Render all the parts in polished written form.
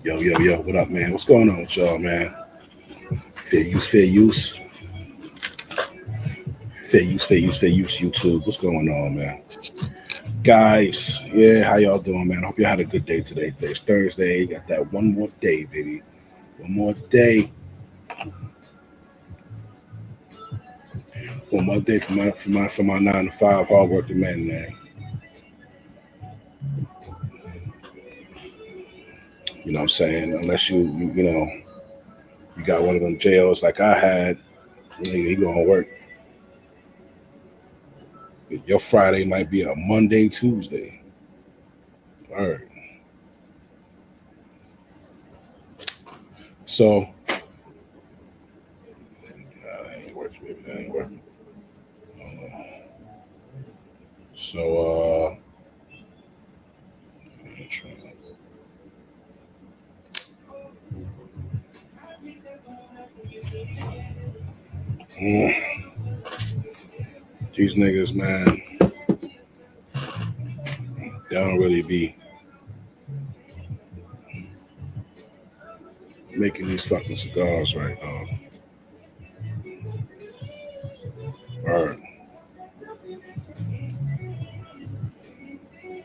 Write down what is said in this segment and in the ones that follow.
Yo, what up, man? What's going on with y'all, man? Fair use, YouTube. What's going on, man? Guys, yeah, how y'all doing, man? Hope y'all had a good day today. Today's Thursday. Got that one more day, baby. One more day. One more day for my 9 to 5 hardworking men, man. You know what I'm saying? Unless you got one of them jails like I had, you gonna work. Your Friday might be a Monday, Tuesday. All right. So that ain't working, baby. That ain't working. So mm, these niggas, man, they don't really be making these fucking cigars right now. All right.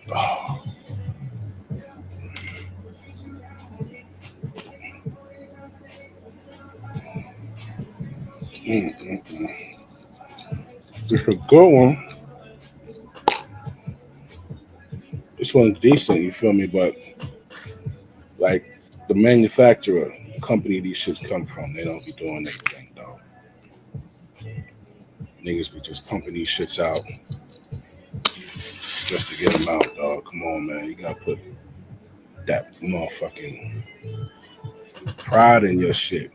Oh, mm. It's a good one. This one's decent, you feel me? But like the manufacturer company these shits come from, they don't be doing anything, dog. Niggas be just pumping these shits out just to get them out, dog. Come on, man. You gotta put that motherfucking pride in your shit.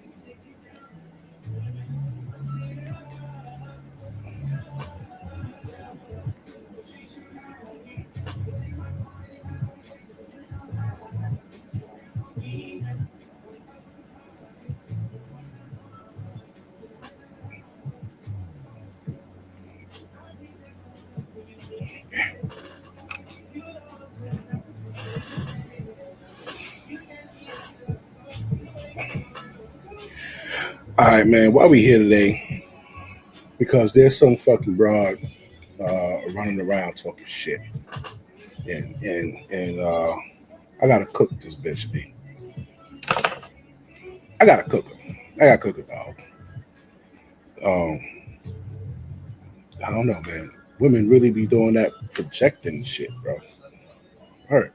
All right, man. Why we here today? Because there's some fucking broad running around talking shit, and I gotta cook this bitch. B. I gotta cook her. I gotta cook her, dog. Um, I don't know, man. Women really be doing that projecting shit, bro. Hurt.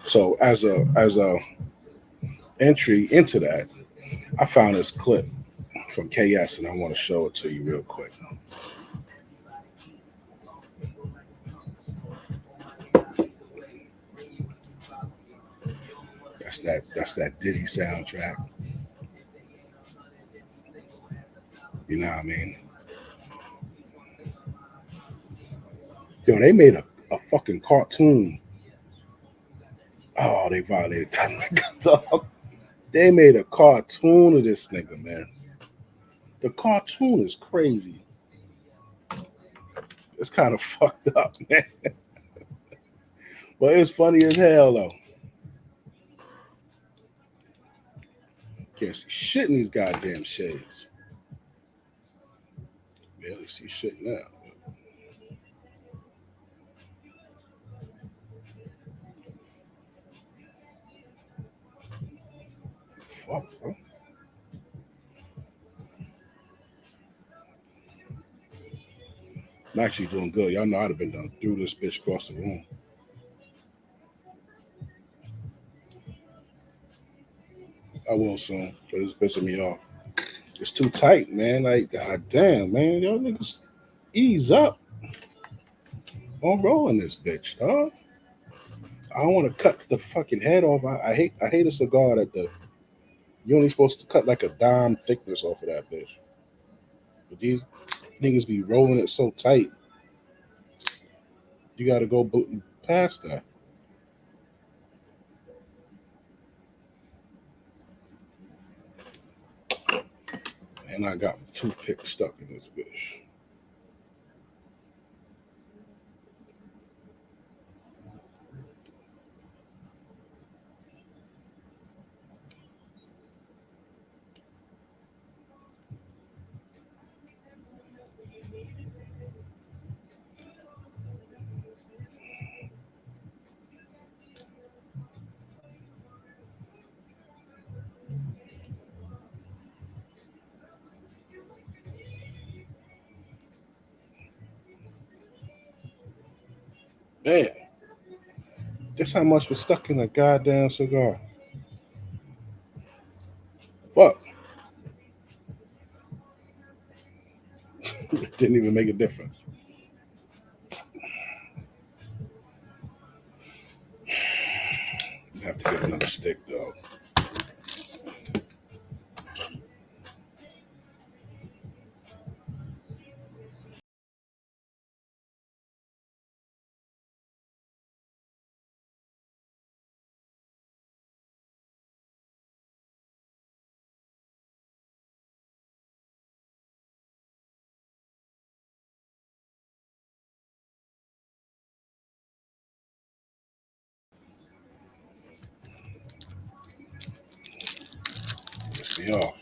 So as a entry into that, I found this clip from KS, and I want to show it to you real quick. That's that Diddy soundtrack. You know what I mean? Yo, they made a fucking cartoon. Oh, they violated that nigga, dog. They made a cartoon of this nigga, man. The cartoon is crazy. It's kind of fucked up, man. But it's funny as hell though. Can't see shit in these goddamn shades. Barely see shit now. Fuck, bro. I'm actually doing good. Y'all know I'd have been done through this bitch across the room. I will soon, because it's pissing me off. It's too tight, man. Like, goddamn, man. Y'all niggas ease up on rolling this bitch, dog. I don't want to cut the fucking head off. I hate a cigar that you only supposed to cut like a dime thickness off of that bitch. But these niggas be rolling it so tight, you got to go past that. And I got my toothpick stuck in this bitch. Man, just how much was stuck in a goddamn cigar. Fuck. It didn't even make a difference. I have to get another stick though. Piss me off.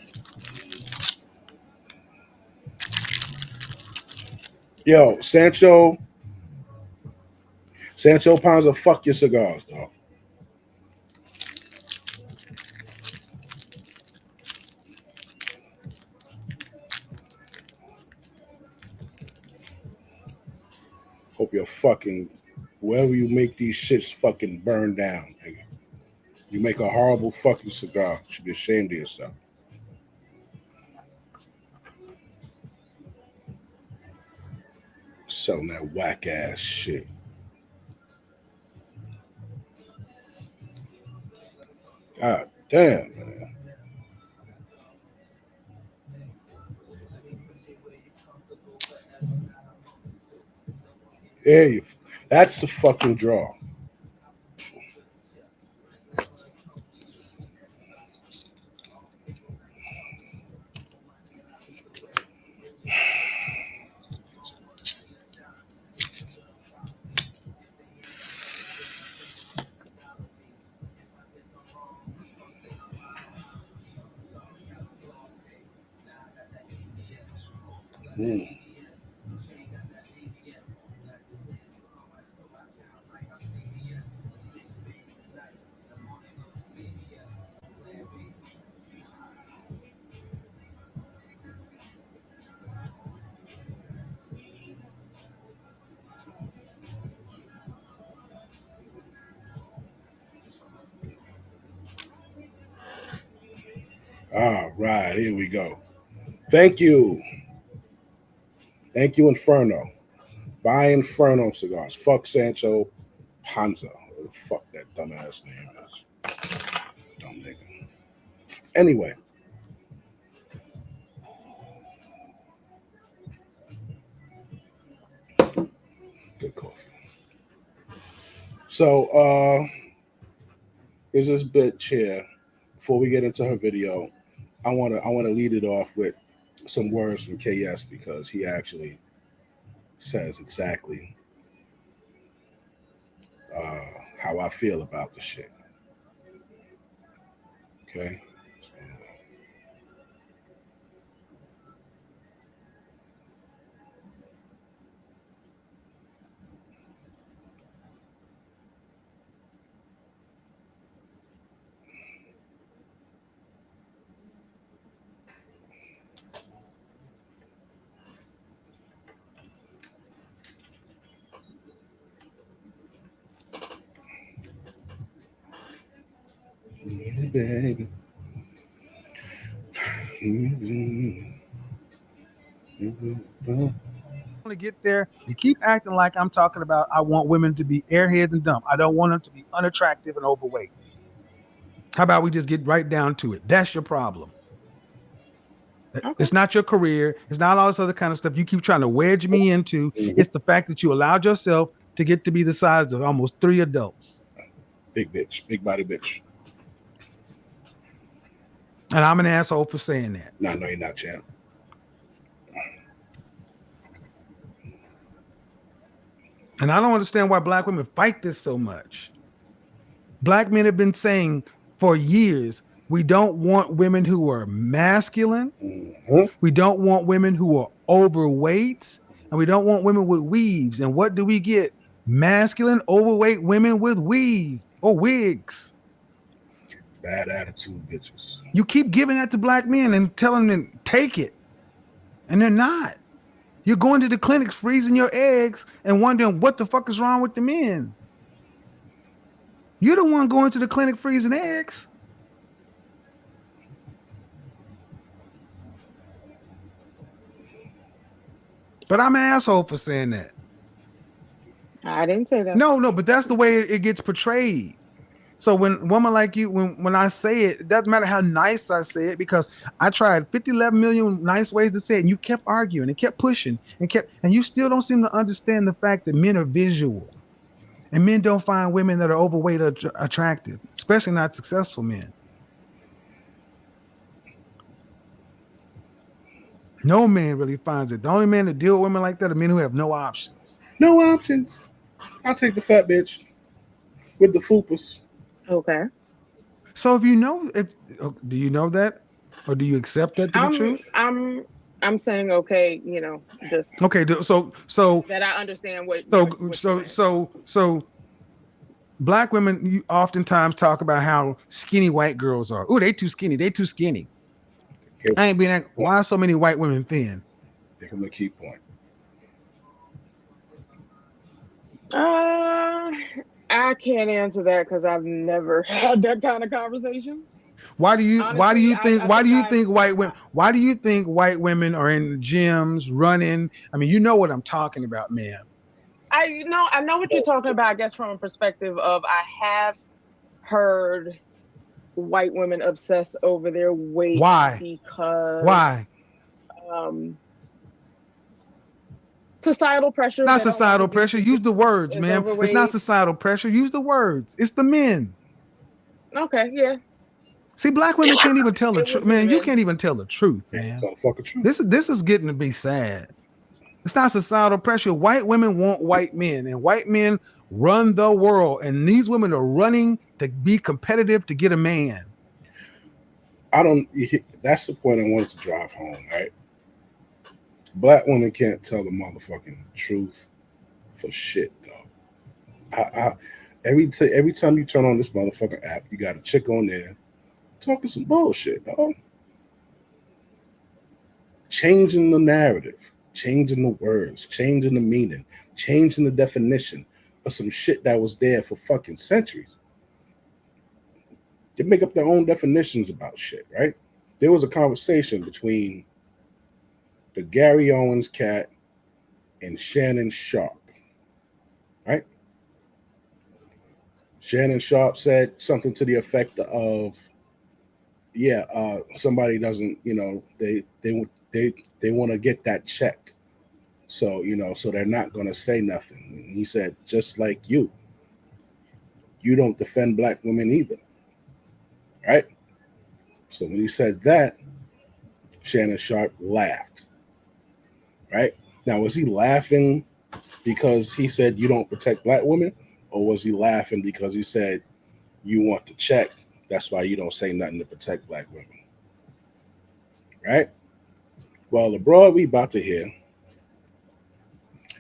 Yo, Sancho Panza, fuck your cigars, dog. Hope your fucking wherever you make these shits fucking burn down, nigga. You make a horrible fucking cigar. You should be ashamed of yourself. Selling that whack ass shit. God damn, man. Yeah, you. That's the fucking draw. Mm. All right, here we go. Thank you. Thank you, Inferno. Buy Inferno cigars. Fuck Sancho Panza. What the fuck that dumbass name is. Dumb nigga. Anyway, good coffee. So, here's this bitch here. Before we get into her video, I wanna lead it off with some words from KS because he actually says exactly uh, how I feel about the shit. Okay. Baby. To get there, you keep acting like I'm talking about I want women to be airheads and dumb. I don't want them to be unattractive and overweight. How about we just get right down to it? That's your problem. Okay. It's not your career. It's not all this other kind of stuff you keep trying to wedge me into. It's the fact that you allowed yourself to get to be the size of almost 3 adults. Big bitch, big body bitch. And I'm an asshole for saying that. No, you're not, champ. And I don't understand why black women fight this so much. Black men have been saying for years We don't want women who are masculine. Mhm. We don't want women who are overweight. And we don't want women with weaves. And what do we get? Masculine, overweight women with weave or wigs. Bad attitude bitches. You keep giving that to black men and telling them take it. And they're not. You're going to the clinics freezing your eggs and wondering what the fuck is wrong with the men. You're the one going to the clinic freezing eggs. But I'm an asshole for saying that. I didn't say that. No, but that's the way it gets portrayed. So when a woman like you, when I say it doesn't matter how nice I say it, because I tried 11 million nice ways to say it, and you kept arguing and kept pushing and you still don't seem to understand the fact that men are visual, and men don't find women that are overweight or attractive, especially not successful men. No man really finds it. The only men that deal with women like that are men who have no options. No options. I'll take the fat bitch with the fupas. Okay. So do you know that, or do you accept that to be true? I'm saying okay, just Okay, so that I understand what. So black women, you oftentimes talk about how skinny white girls are. Oh, they too skinny. They too skinny. I ain't being like, why are so many white women thin? Give them a key point. I can't answer that because I've never had that kind of conversation. Why do you think white women are in the gyms running? I mean, you know what I'm talking about, ma'am. I know what you're talking about, I guess, from a perspective of I have heard white women obsess over their weight. Why? Because why? Societal pressure. Not societal pressure. Use the words, ma'am. Overweight. It's not societal pressure. Use the words. It's the men. Okay, yeah. See, black women can't even tell the truth, man. You can't even tell the truth, man. Tell the fucking truth. This is getting to be sad. It's not societal pressure. White women want white men, and white men run the world. And these women are running to be competitive to get a man. That's the point I wanted to drive home, right? Black women can't tell the motherfucking truth for shit, though. Every time you turn on this motherfucking app, you got a chick on there talking some bullshit, dog. Changing the narrative, changing the words, changing the meaning, changing the definition of some shit that was there for fucking centuries. They make up their own definitions about shit, right? There was a conversation between the Gary Owens cat and Shannon Sharpe, right? Shannon Sharpe said something to the effect of, somebody doesn't, they want to get that check. So, so they're not going to say nothing. And he said, just like you don't defend black women either. Right? So when he said that, Shannon Sharpe laughed. Right? Now, was he laughing because he said you don't protect black women? Or was he laughing because he said you want the check? That's why you don't say nothing to protect black women. Right? Well, the broad we about to hear.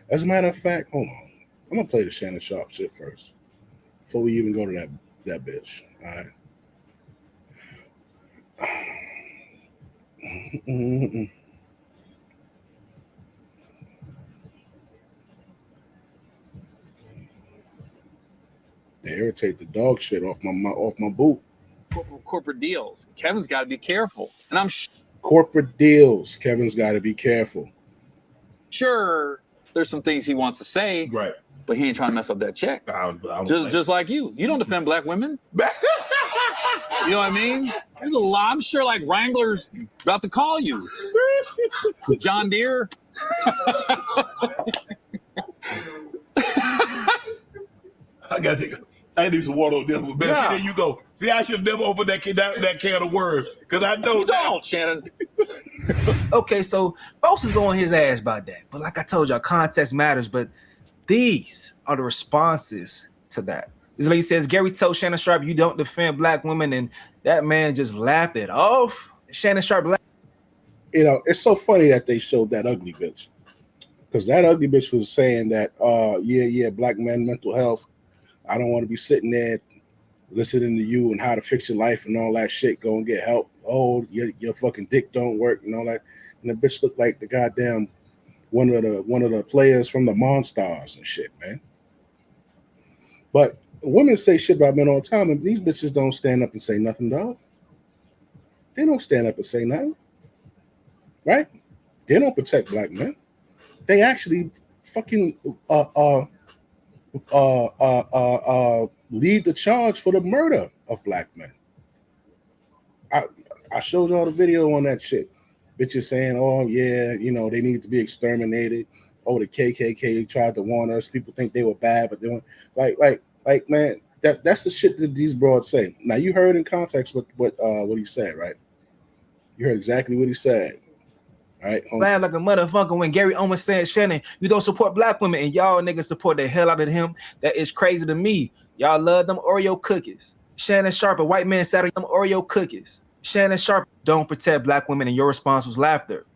As a matter of fact, hold on. I'm going to play the Shannon Sharpe shit first. Before we even go to that bitch. All right? They irritate the dog shit off my boot. Corporate deals. Kevin's got to be careful, and I'm corporate deals. Kevin's got to be careful. Sure, there's some things he wants to say, right? But he ain't trying to mess up that check. Just like you don't defend black women. You know what I mean? There's a lot. I'm sure like Wrangler's about to call you. John Deere. I need some water on this one. Yeah. There you go. See, I should have never opened that can of worms because I know. Don't, Shannon. Okay, so Boss is on his ass about that. But like I told y'all, context matters. But these are the responses to that. This lady says, Gary told Shannon Sharpe, you don't defend black women, and that man just laughed it off. Shannon Sharpe laughed. You know, it's so funny that they showed that ugly bitch. Because that ugly bitch was saying that, black men, mental health. I don't want to be sitting there listening to you and how to fix your life and all that shit. Go and get help. Oh, your fucking dick don't work and all that. And the bitch looked like the goddamn one of the players from the Monstars and shit, man. But women say shit about men all the time, and these bitches don't stand up and say nothing, dog. They don't stand up and say nothing, right? They don't protect black men. They actually fucking lead the charge for the murder of black men. I showed y'all the video on that shit. Bitches saying, oh yeah, you know, they need to be exterminated. Oh, the KKK tried to warn us. People think they were bad, but they weren't. Like, man, that's the shit that these broads say. Now you heard in context what he said, right? You heard exactly what he said. All right. Laugh like a motherfucker when Gary Owens said, Shannon, you don't support black women, and y'all niggas support the hell out of him. That is crazy to me. Y'all love them Oreo cookies. Shannon Sharpe, a white man sat on them Oreo cookies. Shannon Sharpe, don't protect black women, and your response was laughter.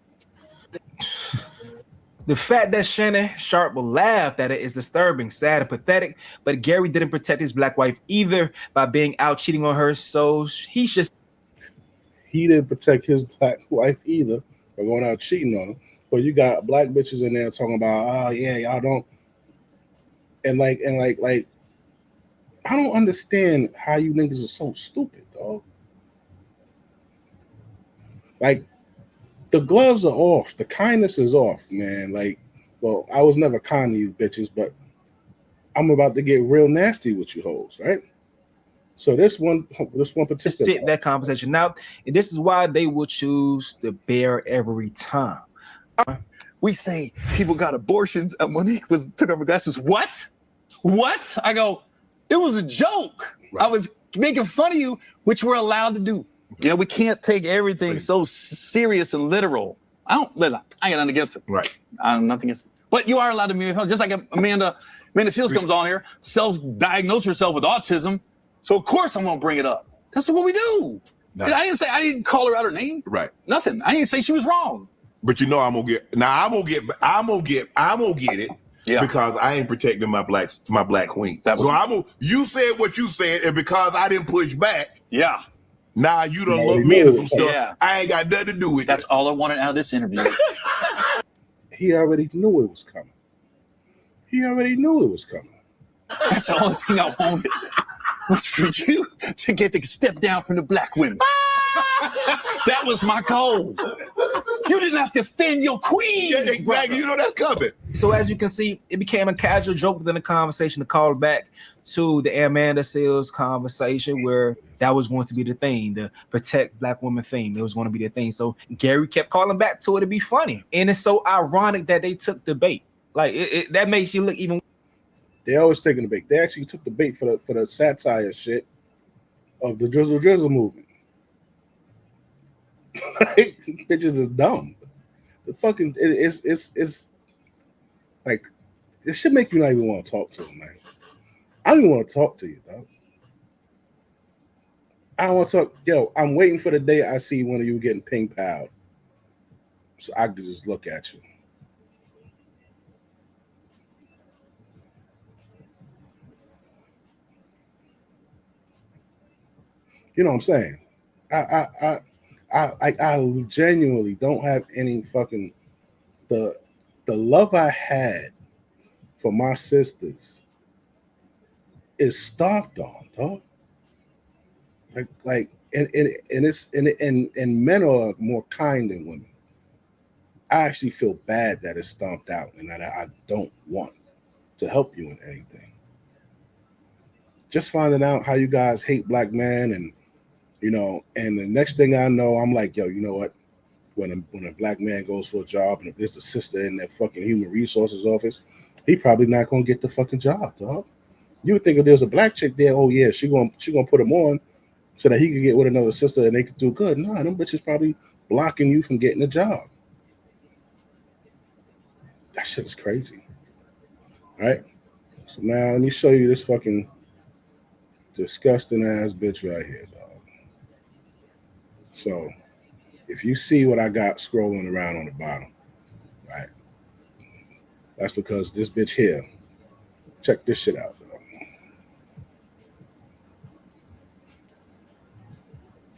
The fact that Shannon Sharpe will laugh at it is disturbing, sad, and pathetic, but Gary didn't protect his black wife either by being out cheating on her, so he didn't protect his black wife either by going out cheating on her. But you got black bitches in there talking about, oh yeah, y'all don't, and like I don't understand how you niggas are so stupid, dog. Like, the gloves are off. The kindness is off, man. Like, well, I was never kind to you bitches, but I'm about to get real nasty with you hoes, right? So this one particular sit that conversation out, and this is why they will choose the bear every time. We say people got abortions, and Monique took off her glasses. What? I go, it was a joke. Right. I was making fun of you, which we're allowed to do. You know, we can't take everything so serious and literal. I ain't got nothing against it. Right. Nothing against it. But you are allowed to be just like Amanda Seals comes on here, self-diagnosed herself with autism. So of course I'm gonna bring it up. That's what we do. I didn't call her out her name. Right. Nothing. I didn't say she was wrong. But you know I'm gonna get it. Yeah. Because I ain't protecting my black queen. You said what you said, and because I didn't push back. Yeah. Now you done look me into some stuff. Yeah. I ain't got nothing to do with That's all I wanted out of this interview. He already knew it was coming. That's the only thing I wanted was for you to get to step down from the black women. That was my goal. You didn't have to defend your queen. Yeah, exactly. Brother. You know that's coming. So as you can see, it became a casual joke within the conversation to call back to the Amanda Seals conversation where that was going to be the thing, the protect black women thing. It was going to be the thing. So Gary kept calling back to it to be funny. And it's so ironic that they took the bait. Like that makes you look even. They always taking the bait. They actually took the bait for the satire shit of the drizzle movement. Like, bitches is dumb. The fucking it's like it should make you not even want to talk to them, man. I don't even want to talk to you, dog. I don't want to talk. Yo, I'm waiting for the day I see one of you getting ping-ponged, so I could just look at you. You know what I'm saying? I genuinely don't have any fucking the love I had for my sisters is stomped on, dog. Like and men are more kind than women. I actually feel bad that it's stomped out and that I don't want to help you in anything. Just finding out how you guys hate black men and you know, and the next thing I know, I'm like, yo, you know what? When a black man goes for a job, and if there's a sister in that fucking human resources office, he probably not gonna get the fucking job, dog. You would think if there's a black chick there, oh yeah, she gonna put him on so that he could get with another sister and they could do good. Nah, them bitches probably blocking you from getting a job. That shit is crazy, right? So now let me show you this fucking disgusting ass bitch right here, dog. So if you see what I got scrolling around on the bottom, right? That's because this bitch here. Check this shit out, dog.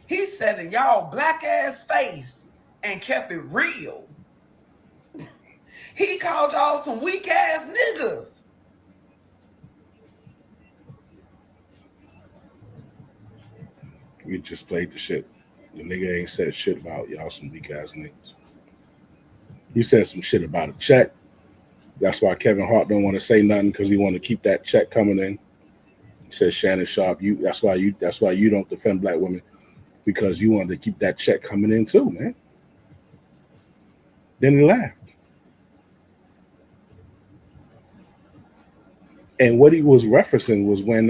He said in y'all black ass face and kept it real. He called y'all some weak ass niggas. We just played the shit. The nigga ain't said shit about y'all some weak ass niggas. He said some shit about a check. That's why Kevin Hart don't want to say nothing because he want to keep that check coming in. He said Shannon Sharpe, that's why you don't defend black women, because you wanted to keep that check coming in too, man. Then he laughed. And what he was referencing was when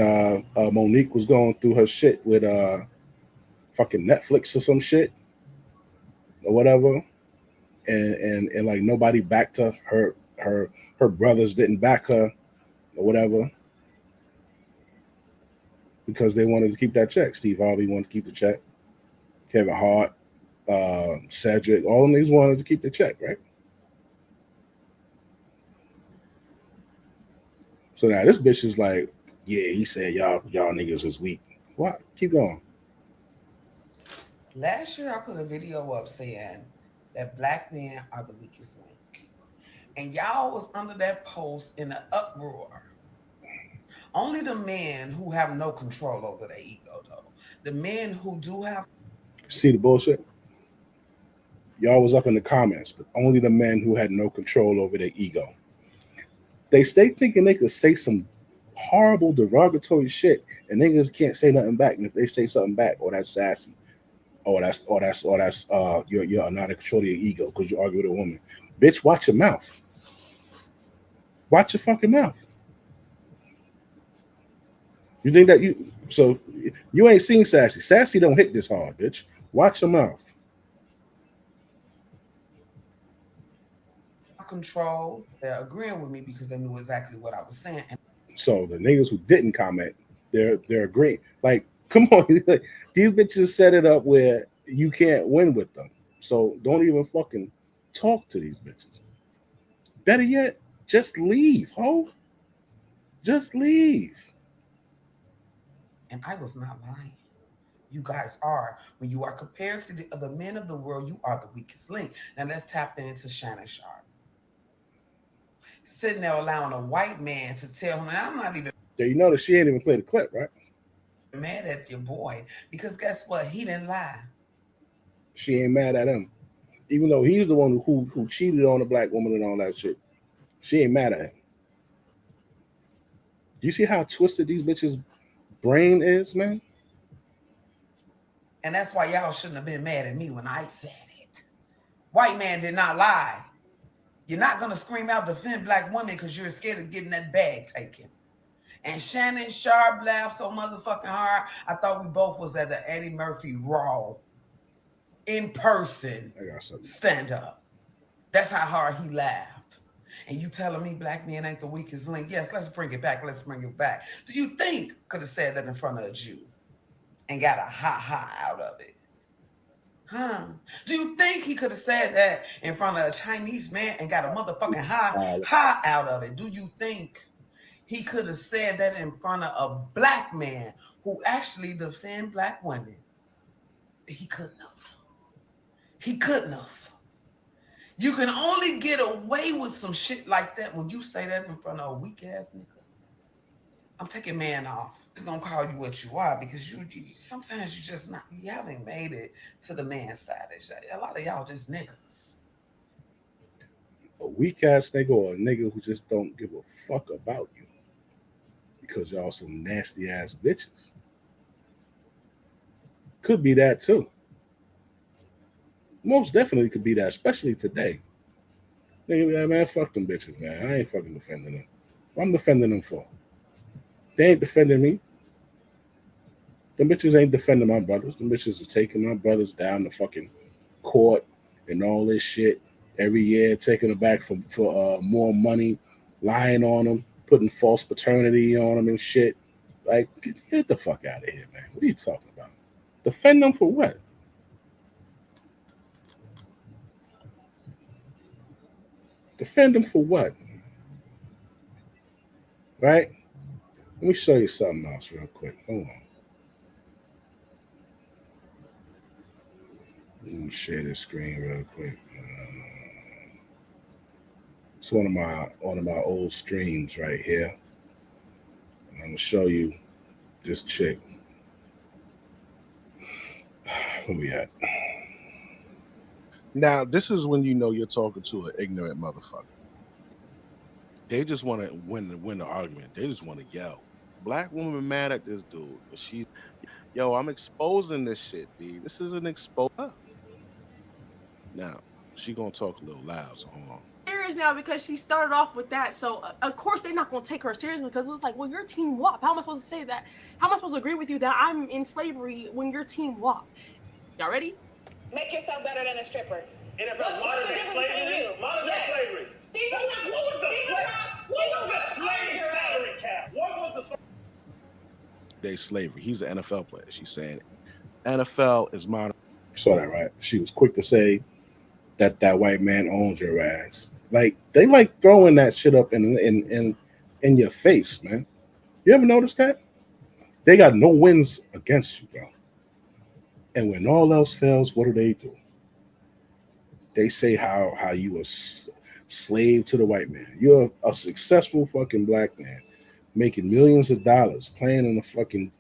Monique was going through her shit with fucking Netflix or some shit or whatever, and like nobody backed her. Her brothers didn't back her or whatever because they wanted to keep that check. Steve Harvey wanted to keep the check. Kevin Hart, Cedric, all of these wanted to keep the check, right? So now this bitch is like, yeah, he said y'all niggas is weak. What? Keep going. Last year I put a video up saying that black men are the weakest link. And y'all was under that post in an uproar. Only the men who have no control over their ego, though. The men who do have... See the bullshit? Y'all was up in the comments, but only the men who had no control over their ego. They stay thinking they could say some horrible derogatory shit and niggas can't say nothing back. And if they say something back, oh, that's sassy. Oh, that's you're not in control of your ego because you argue with a woman. Bitch, watch your mouth. Watch your fucking mouth. You think that you ain't seen sassy. Sassy don't hit this hard, bitch. Watch your mouth. Control, they're agreeing with me because they knew exactly what I was saying. So the niggas who didn't comment, they're agreeing. Like, come on, these bitches set it up where you can't win with them. So don't even fucking talk to these bitches. Better yet, just leave, ho. Just leave. And I was not lying. You guys are. When you are compared to the other men of the world, you are the weakest link. Now let's tap into Shannon Sharpe. Sitting there allowing a white man to tell him, I'm not even... Yeah, you notice she ain't even played the clip, right? Mad at your boy. Because guess what? He didn't lie. She ain't mad at him. Even though he's the one who cheated on a black woman and all that shit. She ain't mad at him. Do you see how twisted these bitches' brain is, man? And that's why y'all shouldn't have been mad at me when I said it. White man did not lie. You're not going to scream out defend black women because you're scared of getting that bag taken. And Shannon Sharpe laughed so motherfucking hard. I thought we both was at the Eddie Murphy Raw in person stand up. That's how hard he laughed. And you telling me black men ain't the weakest link? Yes, let's bring it back. Let's bring it back. Do you think could have said that in front of a Jew and got a ha-ha out of it? Huh? Do you think he could have said that in front of a Chinese man and got a motherfucking ha out of it? Do you think he could have said that in front of a black man who actually defend black women? He couldn't have. He couldn't have. You can only get away with some shit like that when you say that in front of a weak ass nigga. I'm taking man off. It's gonna call you what you are because you sometimes you just not, you haven't made it to the man status. A lot of y'all just niggas. A weak ass nigga or a nigga who just don't give a fuck about you because y'all some nasty ass bitches. Could be that too. Most definitely could be that, especially today. Nigga be like, man, fuck them bitches, man. I ain't fucking defending them. What I'm defending them for? They ain't defending me. Them bitches ain't defending my brothers. Them bitches are taking my brothers down to fucking court and all this shit every year, taking them back for more money, lying on them, putting false paternity on them and shit. Like, get the fuck out of here, man. What are you talking about? Defend them for what? Defend them for what? Right? Let me show you something else real quick. Hold on. Let me share this screen real quick. It's one of my old streams right here. And I'm gonna show you this chick. Where we at? Now, this is when you know you're talking to an ignorant motherfucker. They just want to win the argument. They just want to yell. Black woman mad at this dude. She, yo, I'm exposing this shit, B. This is an exposure. Now, she gonna talk a little loud, so hold on. Serious now because she started off with that, so of course they're not gonna take her seriously because it's like, well, you're Team WAP. How am I supposed to say that? How am I supposed to agree with you that I'm in slavery when you're Team WAP? Y'all ready? Make yourself better than a stripper. NFL modern day slavery. Modern day slavery. What was the slave salary cap? What was the Day slavery? He's an NFL player. She's saying NFL is modern. You saw that, right? She was quick to say that white man owns your ass. Like, they like throwing that shit up in your face, man. You ever notice that? They got no wins against you, bro. And when all else fails, what do? They say how you a slave to the white man. You're a successful fucking black man making millions of dollars playing in a fucking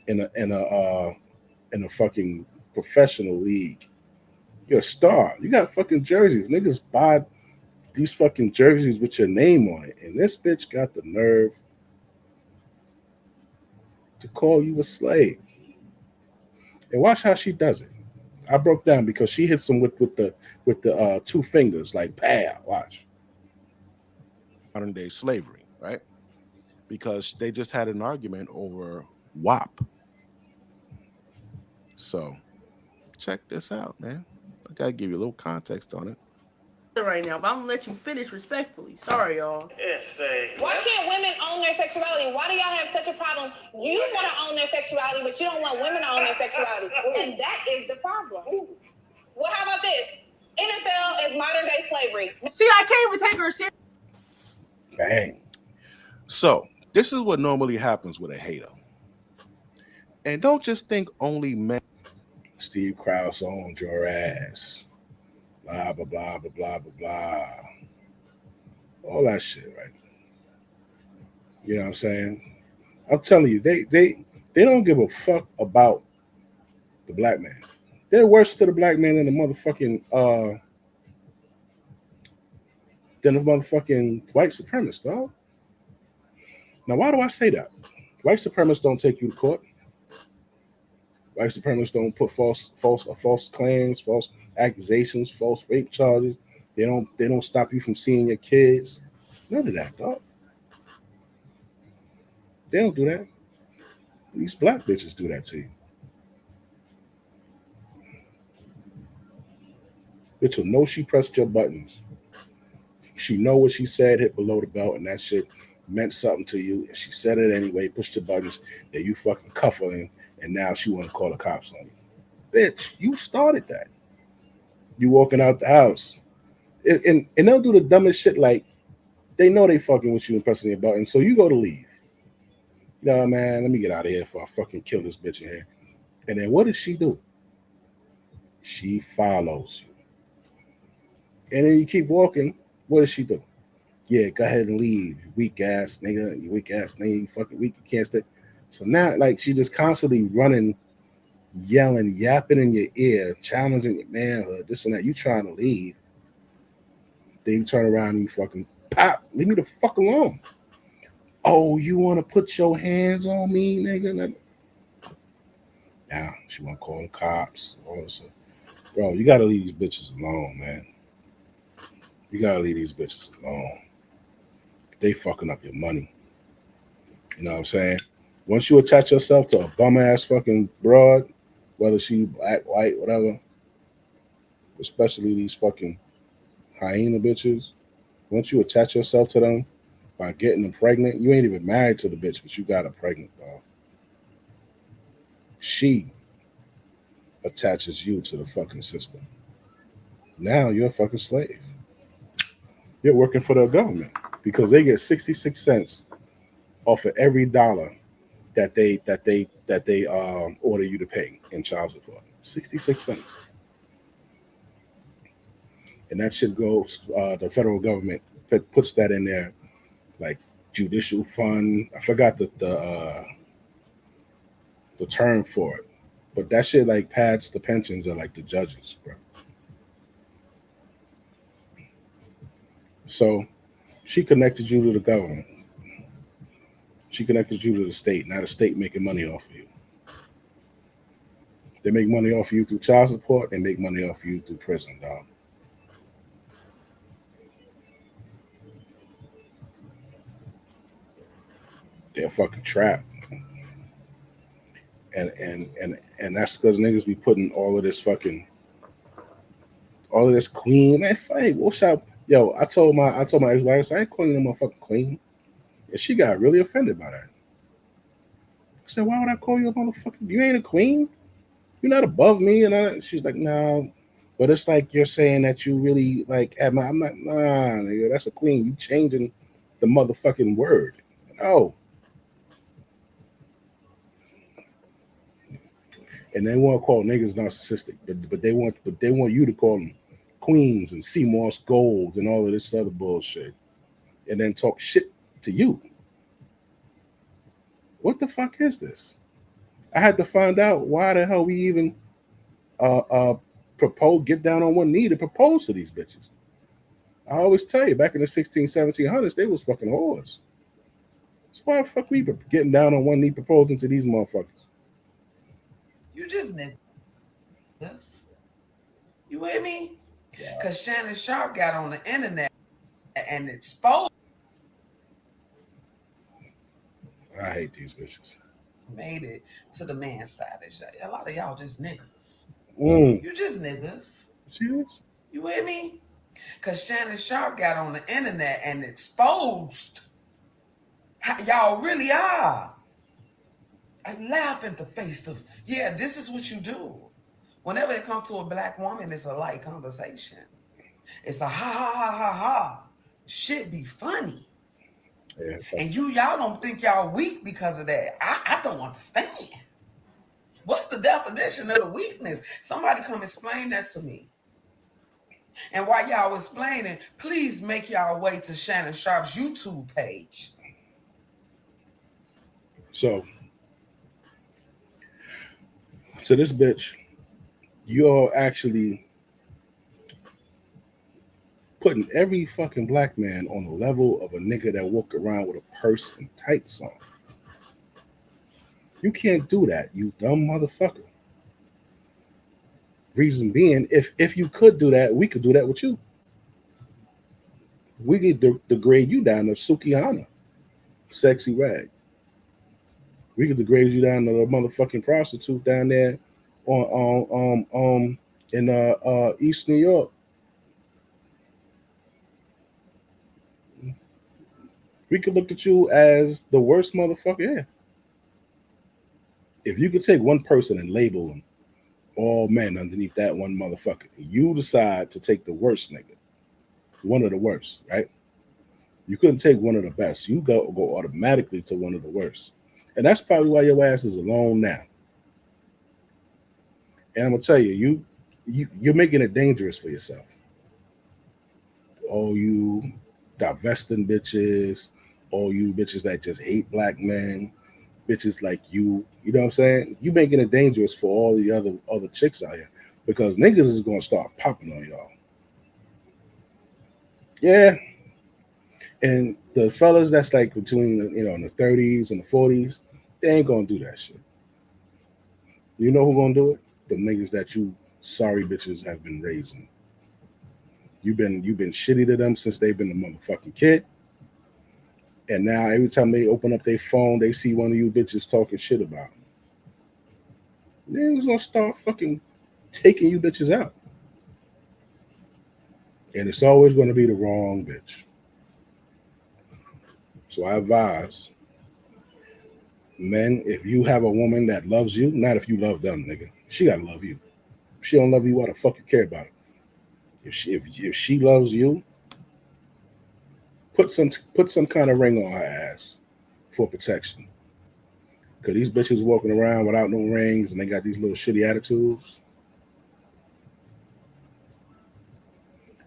in a fucking professional league. You're a star. You got fucking jerseys. Niggas buy these fucking jerseys with your name on it. And this bitch got the nerve to call you a slave. And watch how she does it. I broke down because she hits him with the two fingers, like pow. Watch. Modern day slavery, right? Because they just had an argument over WAP. So check this out, man. I gotta give you a little context on it. Right now, but I'm gonna let you finish respectfully. Sorry, y'all. Why can't women own their sexuality? Why do y'all have such a problem? You want to own their sexuality, but you don't want women to own their sexuality. And that is the problem. Well, how about this? NFL is modern day slavery. See, I can't even take her serious. Bang. So this is what normally happens with a hater. And don't just think only men. Steve Krause owns your ass. Blah, blah, blah, blah, blah, blah, blah. All that shit, right? You know what I'm saying? I'm telling you, they don't give a fuck about the black man. They're worse to the black man than the motherfucking white supremacist, dog. Now, why do I say that? White supremacists don't take you to court. White supremacists don't put false claims, false accusations, false rape charges. They don't stop you from seeing your kids. None of that, dog. They don't do that. These black bitches do that to you. Bitch will know she pressed your buttons. She know what she said hit below the belt, and that shit meant something to you. And she said it anyway, pushed your buttons, that you fucking cuff her in, and now she want to call the cops on you. Bitch, you started that. You walking out the house. And they'll do the dumbest shit, like they know they fucking with you and pressing your button, so you go to leave. You know, man, let me get out of here before I fucking kill this bitch in here. And then what does she do? She follows you. And then you keep walking. What does she do? Yeah, go ahead and leave, you weak ass nigga. You weak ass nigga. You fucking weak. You can't stay. So now, like, she just constantly running, yelling, yapping in your ear, challenging your manhood, this and that. You trying to leave. Then you turn around and you fucking pop. Leave me the fuck alone. Oh, you want to put your hands on me, nigga? Now she want to call the cops. All this stuff. Bro, you got to leave these bitches alone, man. You got to leave these bitches alone. They fucking up your money. You know what I'm saying? Once you attach yourself to a bum-ass fucking broad, whether she black, white, whatever, especially these fucking hyena bitches, once you attach yourself to them by getting them pregnant, you ain't even married to the bitch, but you got her pregnant, dog. She attaches you to the fucking system. Now you're a fucking slave. You're working for the government because they get 66 cents off of every dollar that they order you to pay in child support. 66 cents. And that shit goes, the federal government puts that in there, like judicial fund. I forgot the term for it, but that shit like pads the pensions of like the judges, bro. So she connected you to the government. She connected you to the state. Now the state making money off of you. They make money off of you through child support. They make money off of you through prison, dog. They're fucking trapped. And that's because niggas be putting all of this queen. Man, hey, what's up? Yo, I told my ex-wife, I ain't calling no motherfucking queen. And she got really offended by that. I said, why would I call you a motherfucking? You ain't a queen. You're not above me. And she's like, no. But it's like you're saying that you really like at my. I'm like, nah, nigga, that's a queen. You changing the motherfucking word. No. And they want to call niggas narcissistic, but they want you to call them queens and Seymour's Gold and all of this other bullshit, and then talk shit to you. What the fuck is this? I had to find out why the hell we even get down on one knee to propose to these bitches. I always tell you, back in the 1700s, they was fucking whores. So why the fuck we getting down on one knee proposing to these motherfuckers? You just niggas. You with me? Because Shannon Sharpe got on the internet and exposed. I hate these bitches. Made it to the man side. A lot of y'all just niggas. You just niggas. Serious? You with me? Because Shannon Sharpe got on the internet and exposed how y'all really are. I laugh at the face of, yeah, this is what you do. Whenever it comes to a black woman, it's a light conversation. It's a ha ha ha ha ha. Shit be funny. Yeah, and y'all don't think y'all weak because of that. I don't understand. What's the definition of the weakness? Somebody come explain that to me. And while y'all explaining, please make y'all way to Shannon Sharpe's YouTube page. So this bitch, you're actually putting every fucking black man on the level of a nigga that walk around with a purse and tights on. You can't do that, you dumb motherfucker. Reason being, if you could do that, we could do that with you. We could degrade you down to Sukihana, sexy rag. We could degrade you down to the motherfucking prostitute down there in East New York. We could look at you as the worst motherfucker. Yeah. If you could take one person and label them all men underneath that one motherfucker, you decide to take the worst nigga, one of the worst, right? You couldn't take one of the best. You go automatically to one of the worst. And that's probably why your ass is alone now. And I'm gonna tell you, you're making it dangerous for yourself. All you divesting bitches, all you bitches that just hate black men, bitches like you know what I'm saying? You making it dangerous for all the other chicks out here because niggas is gonna start popping on y'all. Yeah. And the fellas that's like between in the 30s and the 40s, they ain't gonna do that shit. You know who gonna do it? The niggas that you sorry bitches have been raising. You've been shitty to them since they've been a motherfucking kid. And now every time they open up their phone, they see one of you bitches talking shit about them. Niggas gonna start fucking taking you bitches out. And it's always gonna be the wrong bitch. So I advise Men, if you have a woman that loves you, not if you love them, nigga. She gotta love you. If she don't love you, why the fuck you care about it? If she loves you, put some kind of ring on her ass for protection. Cause these bitches walking around without no rings and they got these little shitty attitudes.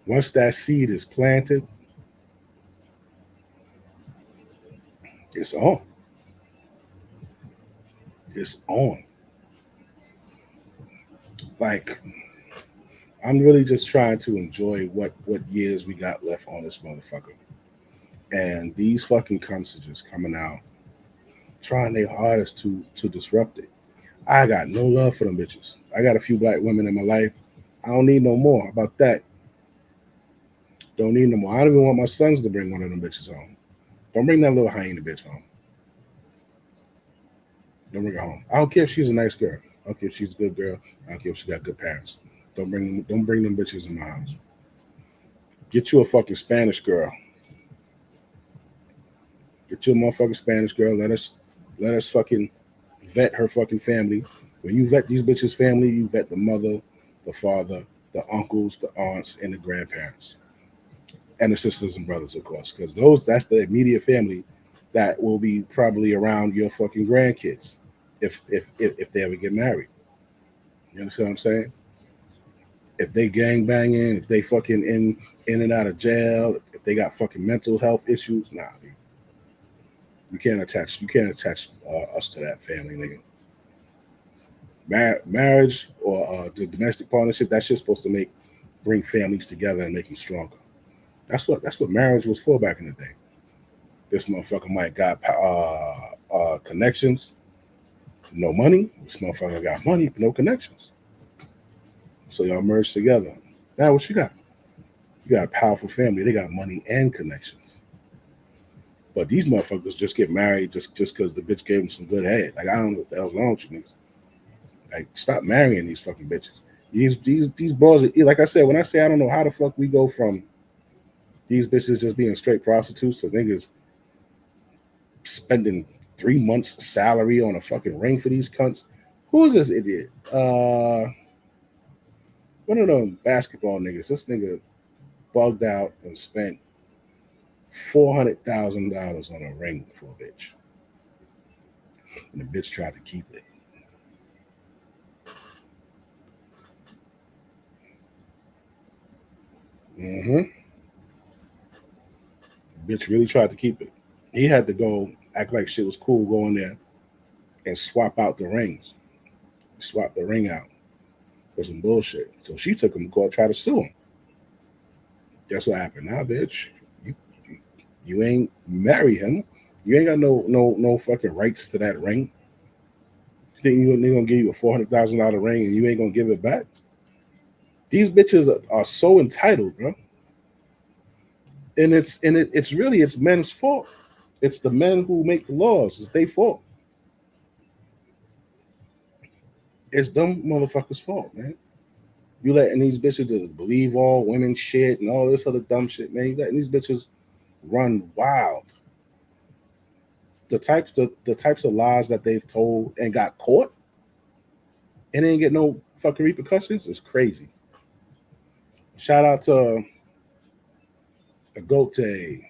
Once that seed is planted, it's on. It's on. Like, I'm really just trying to enjoy what years we got left on this motherfucker. And these fucking cunts are just coming out trying their hardest to disrupt it. I got no love for them bitches. I got a few black women in my life. I don't need no more. How about that? Don't need no more. I don't even want my sons to bring one of them bitches home. Don't bring that little hyena bitch home. Don't bring her home. I don't care if she's a nice girl. I don't care if she's a good girl. I don't care if she got good parents. Don't bring them bitches in my house. Get you a fucking Spanish girl. Get you a motherfucking Spanish girl. Let us fucking vet her fucking family. When you vet these bitches' family, you vet the mother, the father, the uncles, the aunts, and the grandparents. And the sisters and brothers, of course. Because that's the immediate family that will be probably around your fucking grandkids if they ever get married. You understand what I'm saying? If they gang banging, if they fucking in and out of jail, if they got fucking mental health issues, nah, dude. You can't attach us to that family, nigga. Marriage or the domestic partnership, that's just supposed to bring families together and make them stronger. That's what marriage was for back in the day. This motherfucker might got connections, no money. This motherfucker got money, but no connections. So y'all merge together. Now what you got? You got a powerful family. They got money and connections. But these motherfuckers just get married just because the bitch gave them some good head. Like, I don't know what the hell's wrong with you niggas. Like, stop marrying these fucking bitches. These bros are, like I said, when I say I don't know how the fuck we go from these bitches just being straight prostitutes to niggas spending 3 months' salary on a fucking ring for these cunts. Who is this idiot? One of them basketball niggas. This nigga bugged out and spent $400,000 on a ring for a bitch. And the bitch tried to keep it. The bitch really tried to keep it. He had to go act like shit was cool, go in there and swap out the rings. Swap the ring out for some bullshit. So she took him to court, try to sue him. Guess what happened? Now, bitch, you ain't marry him. You ain't got no fucking rights to that ring. You think they're gonna give you a $400,000 ring and you ain't gonna give it back? These bitches are so entitled, bro. And it's really men's fault. It's the men who make the laws. It's their fault. It's them motherfuckers' fault, man. You letting these bitches just believe all women shit and all this other dumb shit, man. You letting these bitches run wild. The types of lies that they've told and got caught and didn't get no fucking repercussions is crazy. Shout out to Agote.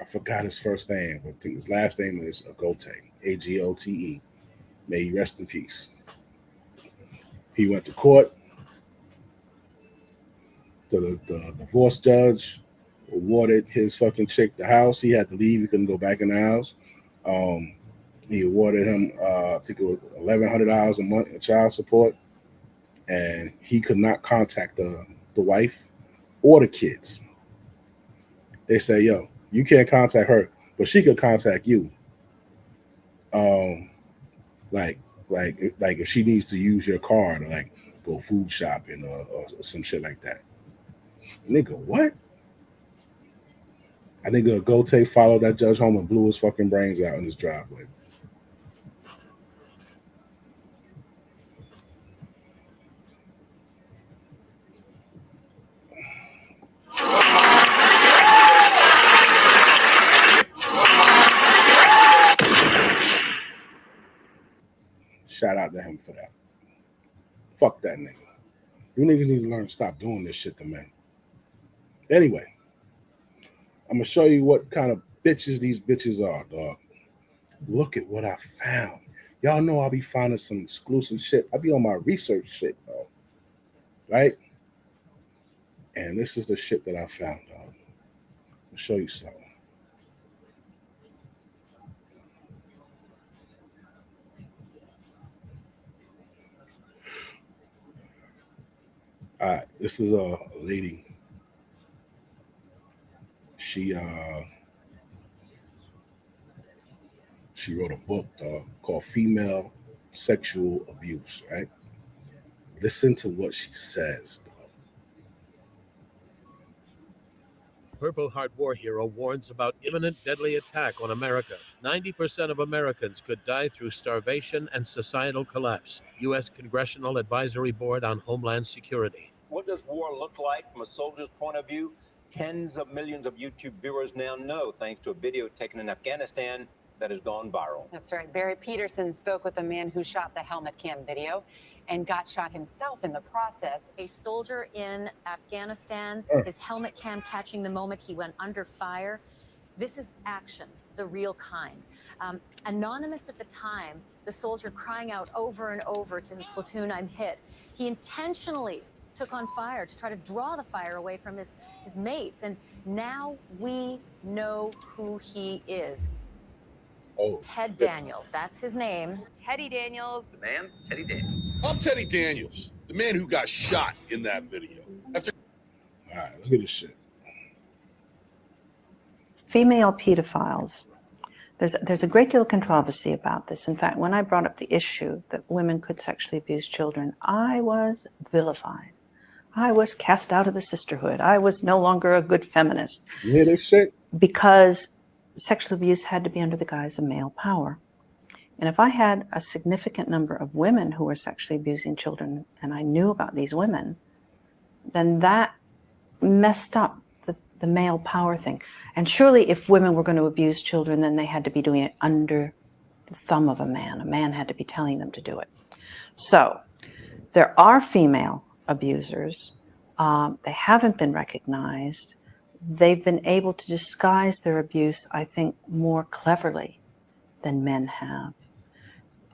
I forgot his first name, but I think his last name is Agote. Agote. May he rest in peace. He went to court. The divorce judge awarded his fucking chick the house. He had to leave. He couldn't go back in the house. He awarded him, I think it was $1,100 a month in child support. And he could not contact the wife or the kids. They say, yo, you can't contact her, but she could contact you. Like if she needs to use your car to like go food shopping or some shit like that. Nigga, what? I think Gote followed that judge home and blew his fucking brains out in his driveway. shout out to him for that. Fuck that nigga. You niggas need to learn to stop doing this shit to men. Anyway, I'm gonna show you what kind of bitches these bitches are, dog. Look at what I found. Y'all know I'll be finding some exclusive shit. I'll be on my research shit, dog. Right? And this is the shit that I found, dog. I'll show you something. All right, this is a lady. She wrote a book, dog, called Female Sexual Abuse, right? Listen to what she says. Purple Heart war hero warns about imminent deadly attack on America. 90% of Americans could die through starvation and societal collapse. U.S. Congressional Advisory Board on Homeland Security. What does war look like from a soldier's point of view? Tens of millions of YouTube viewers now know, thanks to a video taken in Afghanistan that has gone viral. That's right. Barry Peterson spoke with a man who shot the helmet cam video and got shot himself in the process. A soldier in Afghanistan, his helmet cam catching the moment he went under fire. This is action, the real kind. Anonymous at the time, the soldier crying out over and over to his platoon, "I'm hit." He intentionally took on fire to try to draw the fire away from his mates. And now we know who he is. Ted Daniels, that's his name. Teddy Daniels. The man, Teddy Daniels. I'm Teddy Daniels, the man who got shot in that video. All right, look at this shit. Female pedophiles. There's a great deal of controversy about this. In fact, when I brought up the issue that women could sexually abuse children, I was vilified. I was cast out of the sisterhood. I was no longer a good feminist. You hear this shit? Because sexual abuse had to be under the guise of male power. And if I had a significant number of women who were sexually abusing children and I knew about these women, then that messed up the male power thing. And surely if women were going to abuse children, then they had to be doing it under the thumb of a man. A man had to be telling them to do it. So there are female abusers. They haven't been recognized. They've been able to disguise their abuse, I think, more cleverly than men have.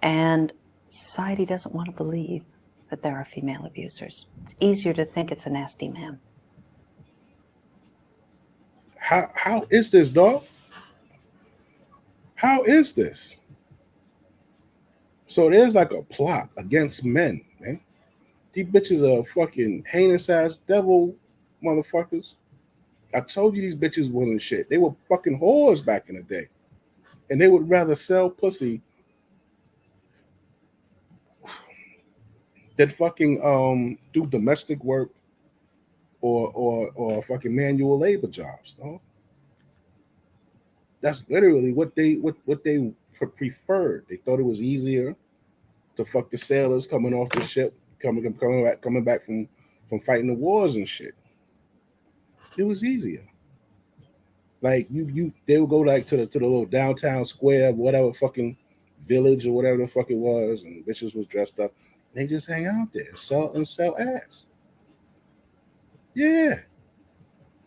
And society doesn't want to believe that there are female abusers. It's easier to think it's a nasty man. How is this, dog? How is this? So there's like a plot against men, man. These bitches are fucking heinous ass devil motherfuckers. I told you these bitches wasn't shit. They were fucking whores back in the day. And they would rather sell pussy than fucking do domestic work or fucking manual labor jobs. No? That's literally what they preferred. They thought it was easier to fuck the sailors coming off the ship, coming back from fighting the wars and shit. It was easier. Like they would go like to the little downtown square, whatever fucking village or whatever the fuck it was, and bitches was dressed up. They just hang out there, sell ass. Yeah,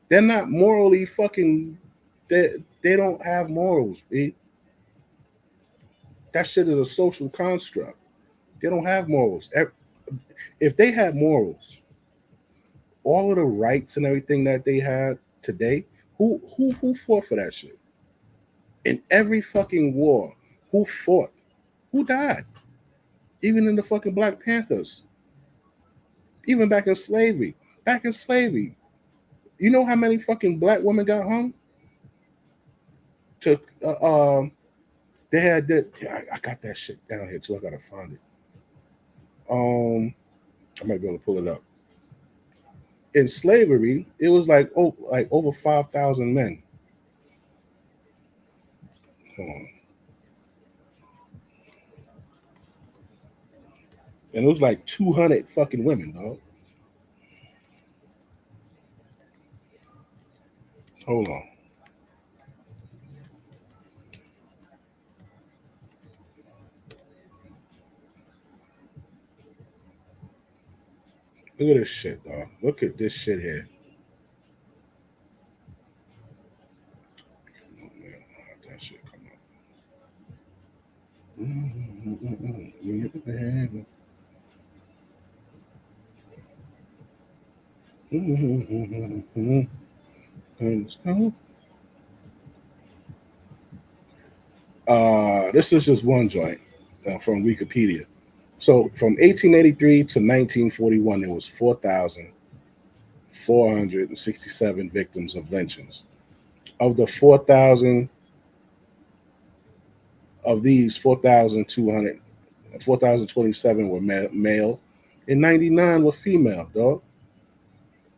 they're not morally fucking. They don't have morals, B. That shit is a social construct. They don't have morals. If they had morals, all of the rights and everything that they had today, who fought for that shit? In every fucking war, who fought? Who died? Even in the fucking Black Panthers. Even back in slavery. You know how many fucking black women got hung? They had that. I got that shit down here too. I gotta find it. I might be able to pull it up. In slavery, it was like over 5,000 men. Hold on. And it was like 200 fucking women, dog. Hold on. Look at this shit, dog. Look at this shit here. Oh, man, how'd that shit come up? This is just one joint from Wikipedia. So from 1883 to 1941, there was 4,467 victims of lynchings. Of the 4,000, of these 4,027 were male, and 99 were female, dog.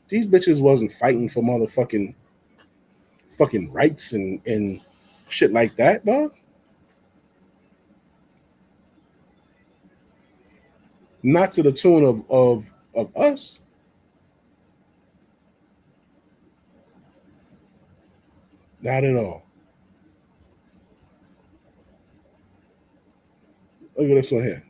These bitches wasn't fighting for motherfucking rights and shit like that, dog. Not to the tune of us. Not at all. Look at this one here.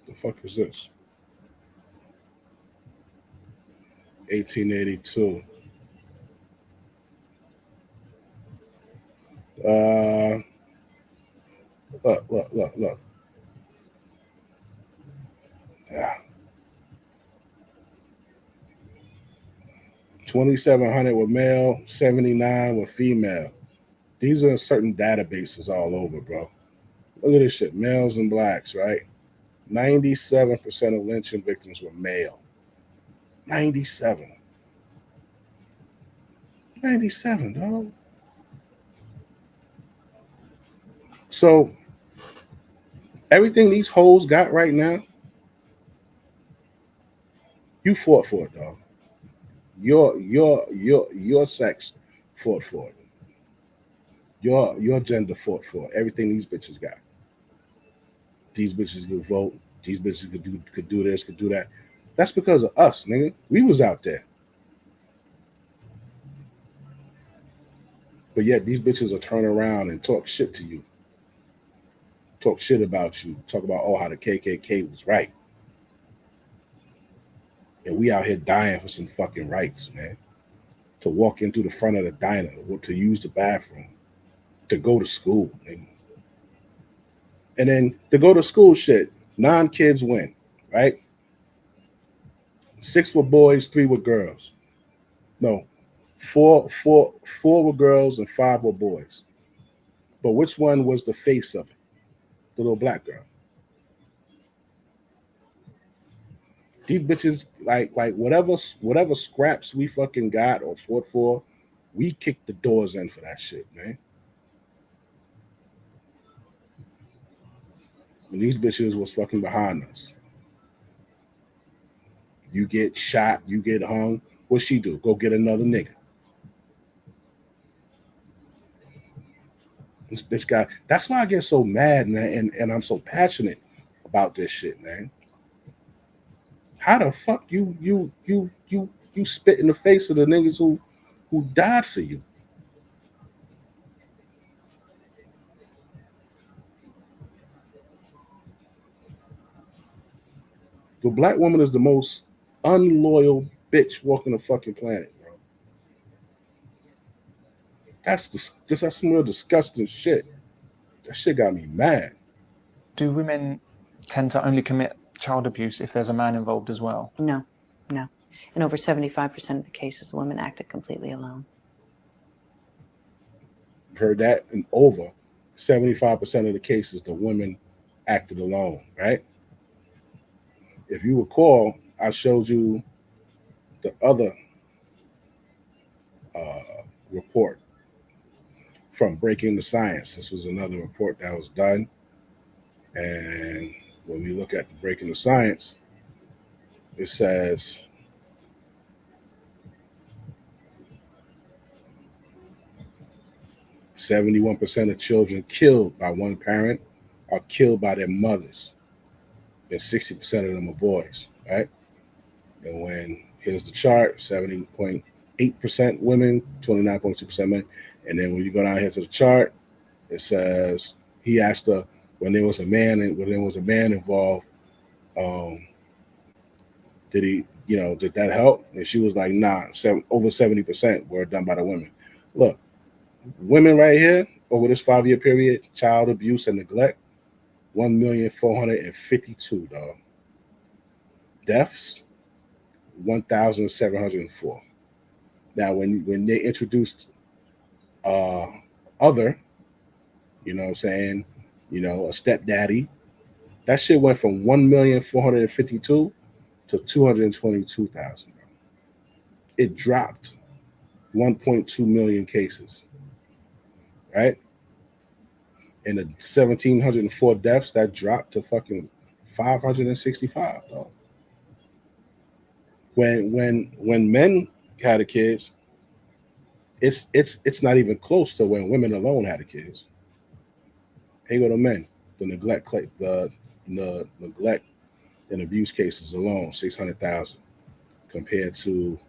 The fuck is this? 1882. Look. Yeah. 2,700 were male, 79 were female. These are certain databases all over, bro. Look at this shit. Males and blacks, right? 97% of lynching victims were male. 97, dog. So everything these hoes got right now, you fought for it, dog. Your sex fought for it. Your gender fought for it. Everything these bitches got. These bitches could vote. These bitches could do this, could do that. That's because of us, nigga. We was out there. But yet these bitches will turn around and talk shit to you. Talk shit about you. Talk about, how the KKK was right. And we out here dying for some fucking rights, man. To walk in through the front of the diner, to use the bathroom, to go to school. Man. And then to go to school shit, 9 kids win, right? 6 were boys, 3 were girls. No, 4 were girls and 5 were boys. But which one was the face of it? The little black girl. These bitches, like whatever scraps we fucking got or fought for, we kicked the doors in for that shit, man. And these bitches was fucking behind us. You get shot, you get hung. What she do? Go get another nigga. This bitch got. That's why I get so mad, man, and I'm so passionate about this shit, man. How the fuck you spit in the face of the niggas who died for you? The black woman is the most unloyal bitch walking the fucking planet, bro. That's some real disgusting shit. That shit got me mad. Do women tend to only commit child abuse if there's a man involved as well? No. In over 75% of the cases, the women acted completely alone. Heard that? In over 75% of the cases, the women acted alone, right? If you recall, I showed you the other report from Breaking the Science. This was another report that was done. And when we look at the Breaking the Science, it says 71% of children killed by one parent are killed by their mothers. And 60% of them are boys, right? And here's the chart, 70.8% women, 29.2% men. And then when you go down here to the chart, It says he asked her when there was a man involved, did that help? And she was like, nah, over 70% were done by the women. Look, women right here over this 5-year period, child abuse and neglect, 1,452,000, dog. Deaths, 1,704. Now, when they introduced other, you know what I'm saying, a stepdaddy, that shit went from 1,452,000 to 222,000. It dropped 1.2 million cases, right? And the 1,704 deaths, that dropped to fucking 565, dog. When men had the kids, it's not even close to when women alone had the kids. Here go the men, the neglect and abuse cases alone, 600,000 compared to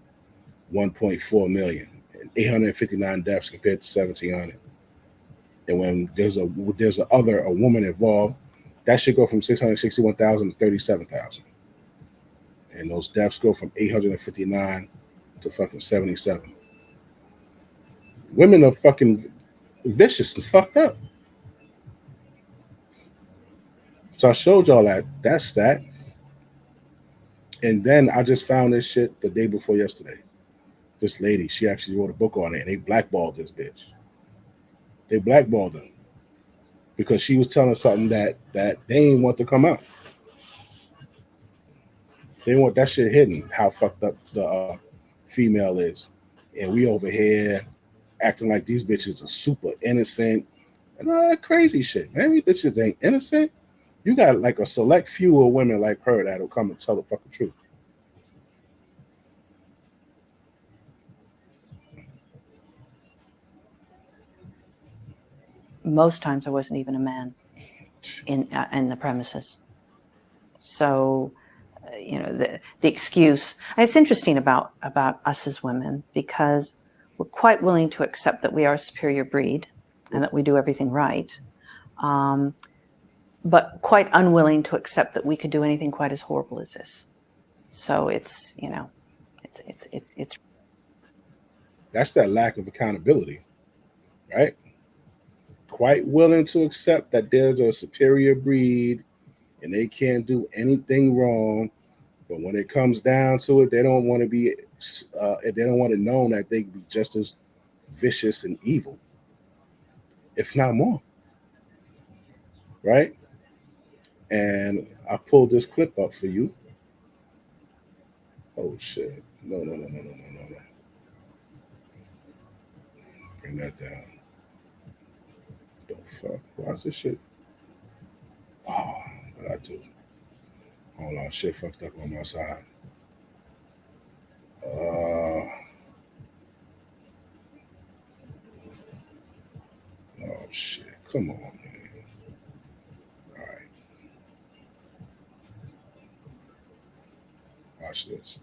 1.4 million, and 859 deaths compared to 1,700. And when there's a woman involved, that should go from 661,000 to 37,000. And those deaths go from 859 to fucking 77. Women are fucking vicious and fucked up. So I showed y'all that stat. And then I just found this shit the day before yesterday. This lady, she actually wrote a book on it, and they blackballed this bitch. They blackballed her because she was telling something that they didn't want to come out. They want that shit hidden, how fucked up the female is. And we over here acting like these bitches are super innocent and all that crazy shit. Man, these bitches ain't innocent. You got like a select few of women like her that'll come and tell the fucking truth. Most times there wasn't even a man in the premises. So, the excuse. And it's interesting about us as women because we're quite willing to accept that we are a superior breed and that we do everything right, but quite unwilling to accept that we could do anything quite as horrible as this. So it's that's that lack of accountability, right? Quite willing to accept that there's a superior breed and they can't do anything wrong, but when it comes down to it, they don't want to be. They don't want to know that they can be just as vicious and evil, if not more. Right? And I pulled this clip up for you. Oh shit! No. Bring that down. The fuck? Why is this shit? Oh, what I do? Hold on, shit fucked up on my side. Oh shit! Come on, man. All right. Watch this.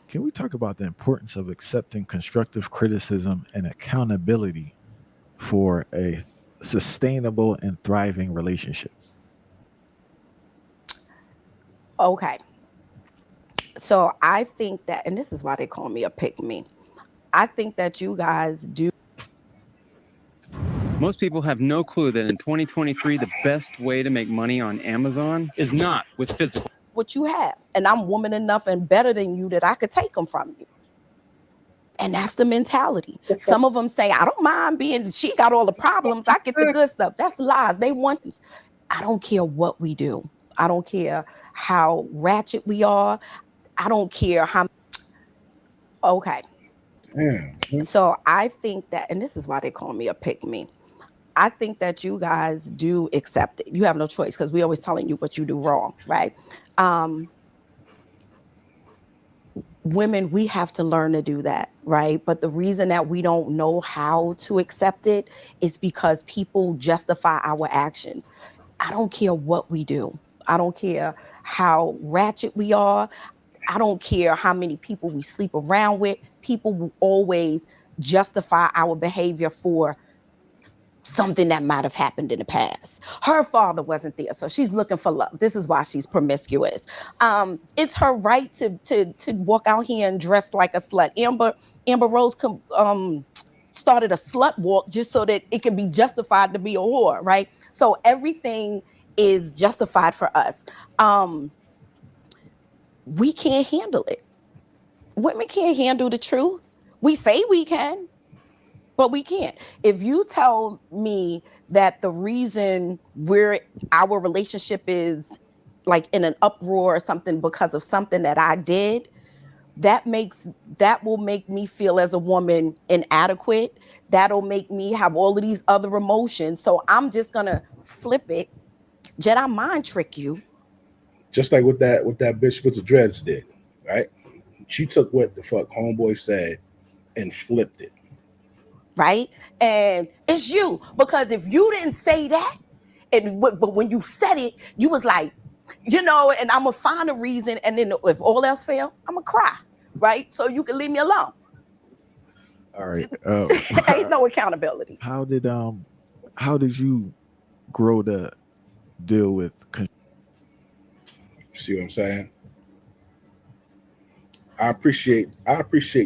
Can we talk about the importance of accepting constructive criticism and accountability for a sustainable and thriving relationship? Okay. So I think that, and this is why they call me a pick-me. I think that you guys do. Most people have no clue that in 2023, the best way to make money on Amazon is not with physical. What you have, and I'm woman enough and better than you that I could take them from you. And that's the mentality. Some of them say, I don't mind being, she got all the problems, I get the good stuff. That's lies. They want this. I don't care what we do. I don't care how ratchet we are. I don't care how. Okay. Yeah. So I think that, and this is why they call me a pick-me. I think that you guys do accept it. You have no choice because we're always telling you what you do wrong, right? Women, we have to learn to do that, right? But the reason that we don't know how to accept it is because people justify our actions. I don't care what we do. I don't care how ratchet we are. I don't care how many people we sleep around with. People will always justify our behavior for something that might have happened in the past. Her father wasn't there, so she's looking for love. This is why she's promiscuous. It's her right to walk out here and dress like a slut. Amber Rose started a slut walk just so that it can be justified to be a whore, right? So everything is justified for us. We can't handle it. Women can't handle the truth. We say we can, but we can't. If you tell me that the reason our relationship is like in an uproar or something because of something that I did, that will make me feel as a woman inadequate. That'll make me have all of these other emotions. So I'm just gonna flip it, Jedi mind trick you. Just like what that bitch with the dreads did, right? She took what the fuck homeboy said and flipped it. Right? And it's you, because if you didn't say that, but when you said it, you was like, and I'm gonna find a reason, and then if all else fail, I'm gonna cry, right? So you can leave me alone. All right. Ain't no accountability. How did you grow to deal with? See what I'm saying? I appreciate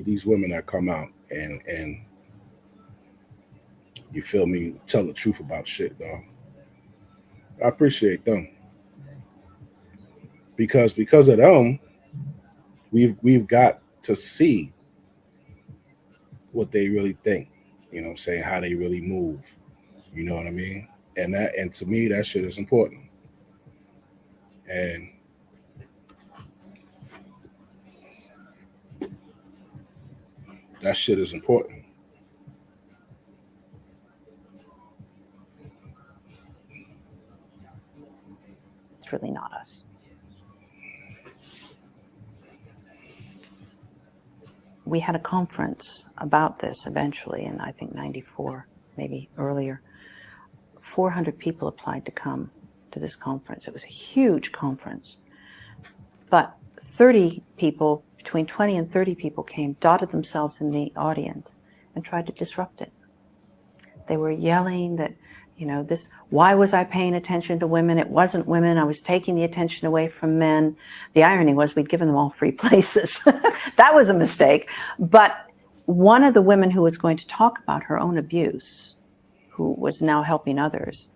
these women that come out and you feel me, tell the truth about shit, dog. I appreciate them. Because of them, we've got to see what they really think. You know what I'm saying? How they really move. You know what I mean? And to me, that shit is important. And that shit is important. It's really not us. We had a conference about this eventually in, I think, 94, maybe earlier. 400 people applied to come to this conference. It was a huge conference. But 30 people, between 20 and 30 people came, dotted themselves in the audience and tried to disrupt it. They were yelling that, why was I paying attention to women? It wasn't women. I was taking the attention away from men. The irony was we'd given them all free places. That was a mistake. But one of the women who was going to talk about her own abuse, who was now helping others,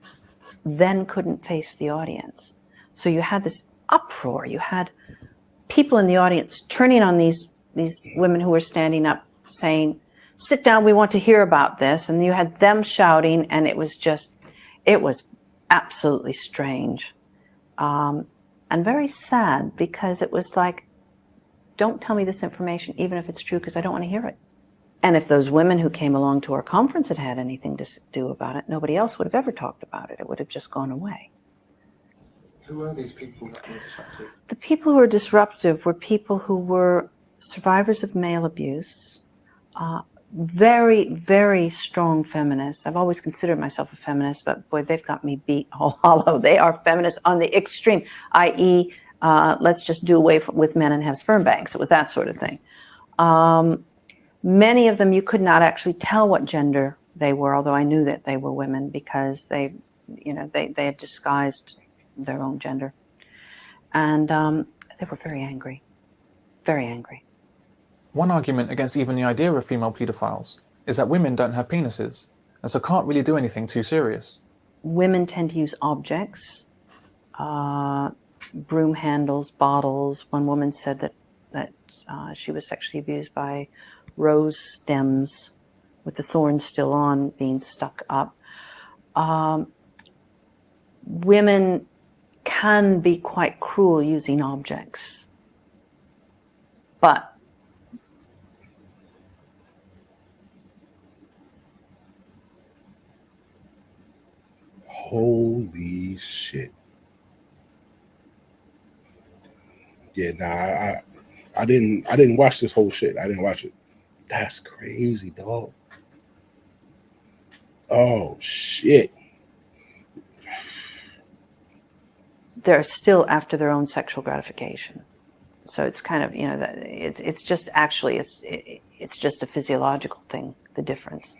then couldn't face the audience. So you had this uproar. You had people in the audience turning on these women who were standing up saying, sit down, we want to hear about this. And you had them shouting, and it was absolutely strange. And very sad, because it was like, don't tell me this information, even if it's true, because I don't want to hear it. And if those women who came along to our conference had had anything to do about it, nobody else would have ever talked about it. It would have just gone away. Who are these people that were disruptive? The people who were disruptive were people who were survivors of male abuse, very, very strong feminists. I've always considered myself a feminist, but boy, they've got me beat all hollow. They are feminists on the extreme, i.e., let's just do away with men and have sperm banks. It was that sort of thing. Many of them, you could not actually tell what gender they were, although I knew that they were women, because they had disguised their own gender. And they were very angry, very angry. One argument against even the idea of female pedophiles is that women don't have penises, and so can't really do anything too serious. Women tend to use objects, broom handles, bottles. One woman said that she was sexually abused by rose stems with the thorns still on, being stuck up. Women can be quite cruel using objects, but holy shit. Yeah, nah, I didn't watch this whole shit. I didn't watch it. That's crazy, dog. Oh shit. they're still after their own sexual gratification. So it's kind of, you know, that it's just actually, it's just a physiological thing, the difference.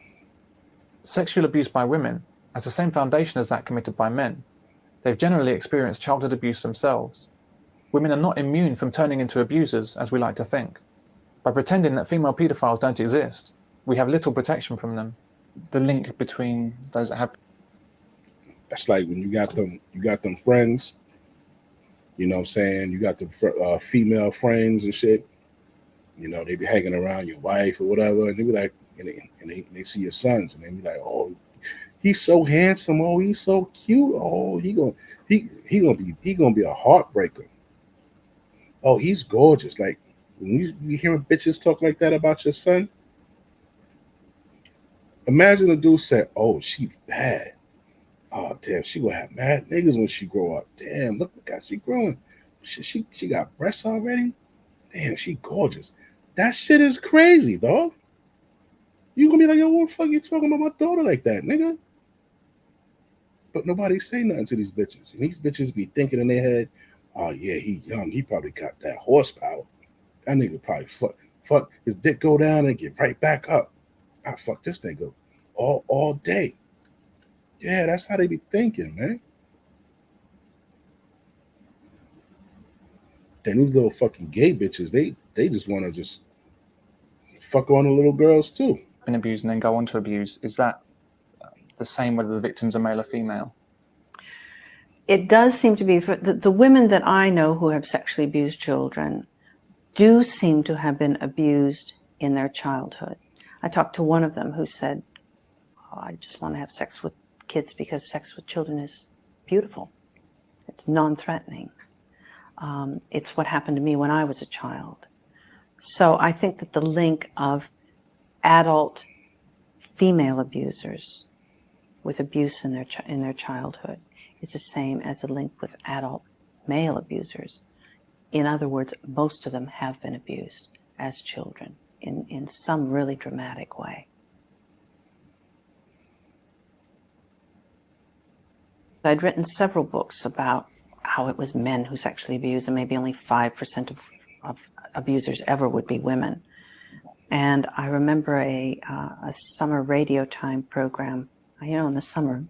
Sexual abuse by women has the same foundation as that committed by men. They've generally experienced childhood abuse themselves. Women are not immune from turning into abusers, as we like to think. By pretending that female paedophiles don't exist, we have little protection from them. The link between those that have... That's like when you got them friends, you know what I'm saying? You got the female friends and shit. You know, they be hanging around your wife or whatever, and they be like, and they see your sons, and they be like, oh, he's so handsome, oh, he's so cute, oh, he gonna be a heartbreaker. Oh, he's gorgeous. Like when you hear bitches talk like that about your son, imagine a dude said, oh, she bad. Oh, damn, she gonna have mad niggas when she grow up. Damn, look how she growing. She got breasts already. Damn, she gorgeous. That shit is crazy, dog. You gonna be like, yo, what the fuck you talking about my daughter like that, nigga? But nobody say nothing to these bitches. And these bitches be thinking in their head, oh yeah, he young. He probably got that horsepower. That nigga probably fuck his dick go down and get right back up. I fuck this nigga all day. Yeah, that's how they be thinking, man. Then these little fucking gay bitches, they just want to just fuck on the little girls too. Been abused and then go on to abuse. Is that the same whether the victims are male or female? It does seem to be, for the women that I know who have sexually abused children do seem to have been abused in their childhood. I talked to one of them who said, oh, I just want to have sex with kids because sex with children is beautiful. It's non-threatening. It's what happened to me when I was a child. So I think that the link of adult female abusers with abuse in their childhood is the same as a link with adult male abusers. In other words, most of them have been abused as children in some really dramatic way. I'd written several books about how it was men who sexually abused, and maybe only 5% of abusers ever would be women. And I remember a summer radio time program. You know, in the summer,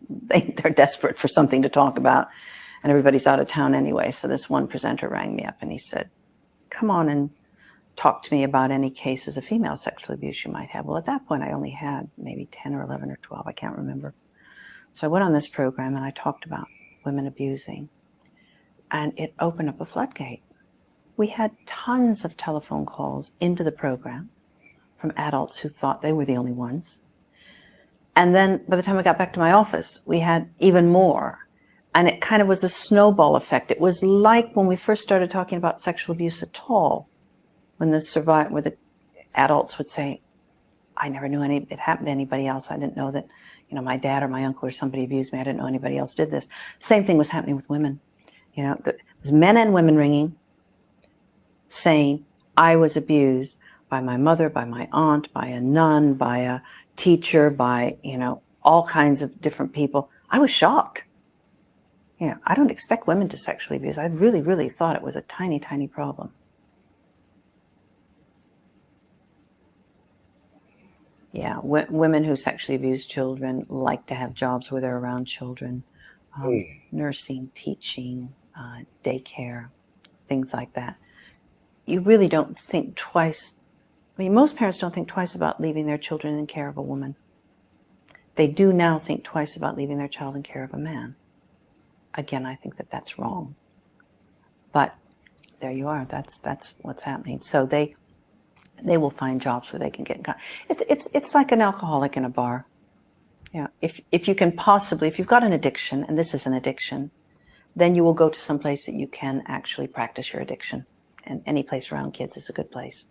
they're desperate for something to talk about, and everybody's out of town anyway. So this one presenter rang me up and he said, come on and talk to me about any cases of female sexual abuse you might have. Well, at that point, I only had maybe 10 or 11 or 12. I can't remember. So I went on this program and I talked about women abusing, and it opened up a floodgate. We had tons of telephone calls into the program from adults who thought they were the only ones. And then by the time I got back to my office, we had even more. And it kind of was a snowball effect. It was like when we first started talking about sexual abuse at all, when the adults would say, I never knew it happened to anybody else. I didn't know that, you know, my dad or my uncle or somebody abused me. I didn't know anybody else did this. Same thing was happening with women. You know, it was men and women ringing, saying, I was abused by my mother, by my aunt, by a nun, by a teacher, by, you know, all kinds of different people. I was shocked. You know, I don't expect women to sexually abuse. I really, really thought it was a tiny, tiny problem. Yeah, women who sexually abuse children like to have jobs where they're around children, nursing, teaching, daycare, things like that. You really don't think twice. I mean, most parents don't think twice about leaving their children in care of a woman. They do now think twice about leaving their child in care of a man. Again, I think that that's wrong. But there you are. That's what's happening. So they will find jobs where they can get in contact. It's like an alcoholic in a bar. Yeah. If you can possibly, if you've got an addiction, and this is an addiction, then you will go to some place that you can actually practice your addiction. And any place around kids is a good place.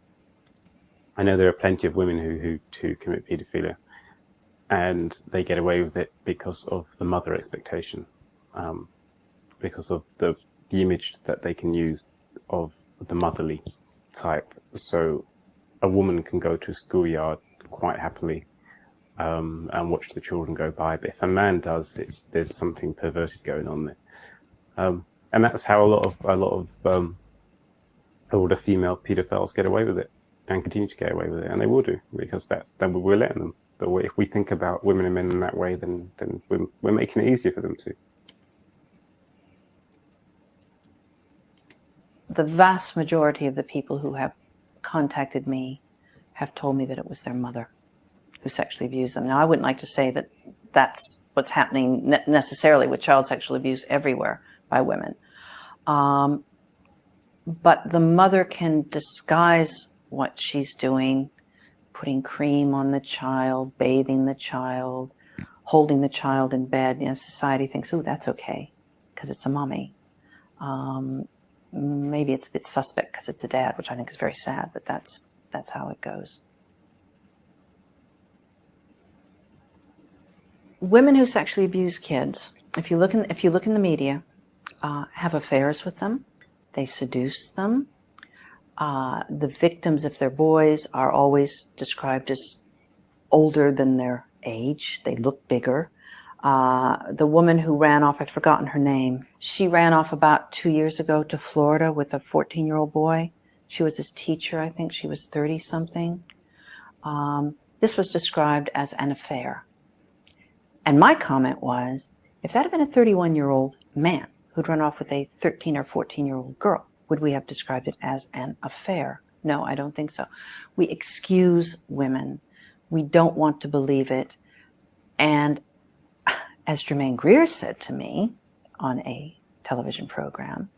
I know there are plenty of women who commit paedophilia, and they get away with it because of the mother expectation, because of the image that they can use of the motherly type. So a woman can go to a schoolyard quite happily and watch the children go by, but if a man does, there's something perverted going on there, and that's how a lot of all the female pedophiles get away with it and continue to get away with it, and they will do, because then we're letting them. But if we think about women and men in that way, then we're making it easier for them to. The vast majority of the people who have contacted me have told me that it was their mother who sexually abused them. Now, I wouldn't like to say that that's what's happening necessarily with child sexual abuse everywhere by women. But the mother can disguise what she's doing, putting cream on the child, bathing the child, holding the child in bed. You know, society thinks, ooh, that's okay because it's a mommy. Maybe it's a bit suspect because it's a dad, which I think is very sad, but that's how it goes. Women who sexually abuse kids, if you look in the media, have affairs with them. They seduce them. The victims, if they're boys, are always described as older than their age. They look bigger. The woman who ran off, I've forgotten her name. She ran off about 2 years ago to Florida with a 14-year-old boy. She was his teacher. I think she was 30-something. This was described as an affair. And my comment was, if that had been a 31-year-old man who'd run off with a 13 or 14-year-old girl, would we have described it as an affair? No, I don't think so. We excuse women. We don't want to believe it. And as Jermaine Greer said to me on a television program,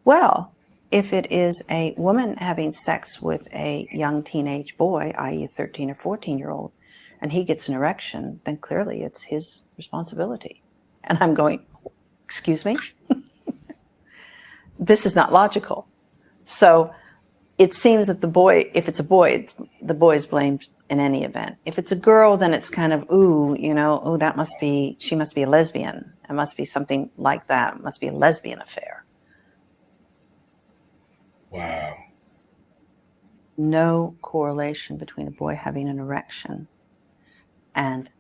well, if it is a woman having sex with a young teenage boy, i.e. a 13 or 14-year-old, and he gets an erection, then clearly it's his responsibility. And I'm going, excuse me? This is not logical. So it seems that the boy, if it's a boy, the boy is blamed in any event. If it's a girl, then it's kind of, ooh, you know, ooh, she must be a lesbian. It must be something like that. It must be a lesbian affair. Wow. No correlation between a boy having an erection and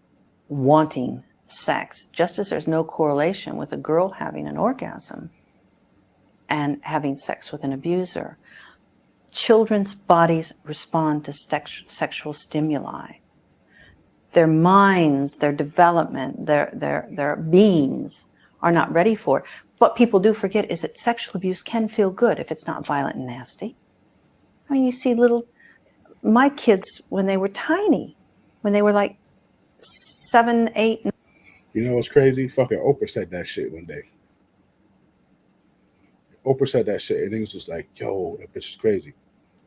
wanting sex, just as there's no correlation with a girl having an orgasm and having sex with an abuser. Children's bodies respond to sexual stimuli. Their minds, their development, their beings are not ready for it. What people do forget is that sexual abuse can feel good if it's not violent and nasty. I mean, you see my kids, when they were tiny, when they were like 7, 8. You know what's crazy? Fucking Oprah said that shit one day. Oprah said that shit, and it was just like, yo, that bitch is crazy.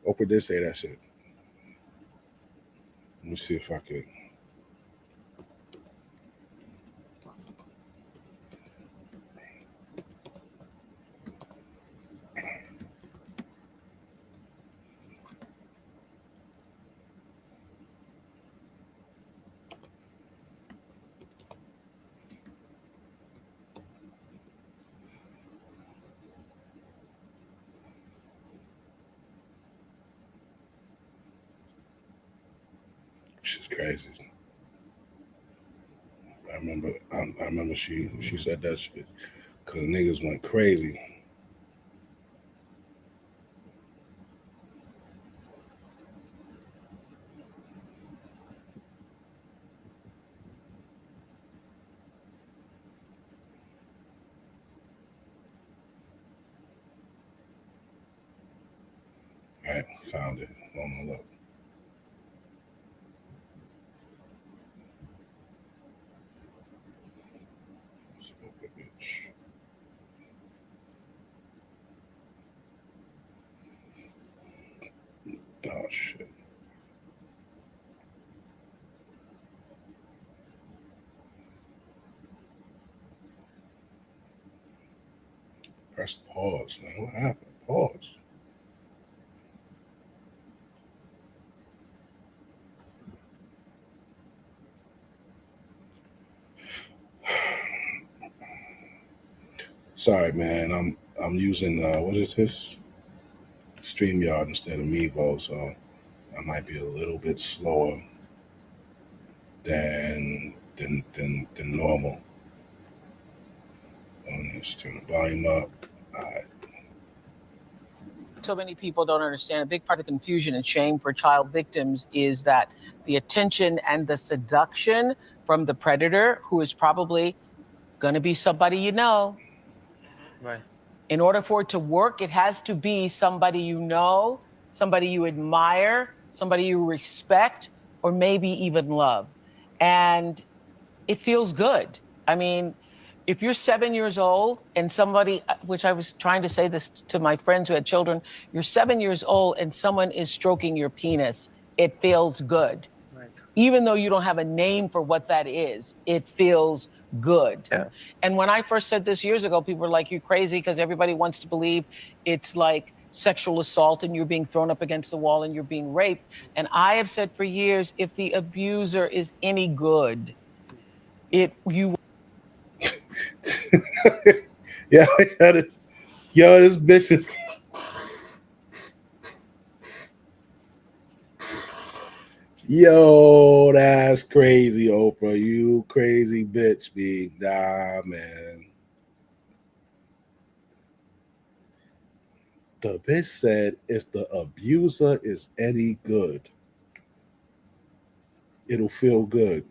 Oprah did say that shit. Let me see if I could. She's crazy. I remember she said that shit because niggas went crazy. All right, found it. Hold on, look. Oh shit. Press pause, man. What happened? Pause. Sorry, man. I'm using what is this? StreamYard instead of Mevo, so I might be a little bit slower than normal. Let's turn the volume up. All right. So many people don't understand. A big part of the confusion and shame for child victims is that the attention and the seduction from the predator, who is probably going to be somebody you know. Right. In order for it to work, it has to be somebody you know, somebody you admire, somebody you respect, or maybe even love. And it feels good. I mean, if you're 7 years old and somebody, which I was trying to say this to my friends who had children, you're 7 years old and someone is stroking your penis, it feels good. Right. Even though you don't have a name for what that is, it feels good. Yeah. And when I first said this years ago, people were like, you're crazy, because everybody wants to believe it's like sexual assault and you're being thrown up against the wall and you're being raped. And I have said for years, if the abuser is any good, you this bitch is. Yo, that's crazy, Oprah. You crazy bitch, B. Nah, man. The bitch said if the abuser is any good, it'll feel good.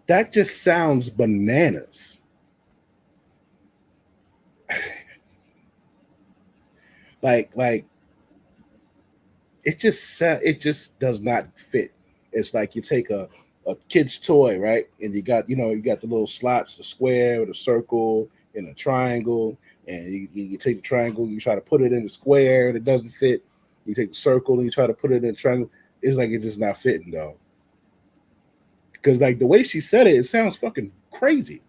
That just sounds bananas. like it just does not fit. It's like you take a kid's toy, right? And you got the little slots, the square, the circle, and a triangle. And you take the triangle, you try to put it in the square, and it doesn't fit. You take the circle and you try to put it in the triangle. It's like it's just not fitting, though. Because like the way she said it, it sounds fucking crazy.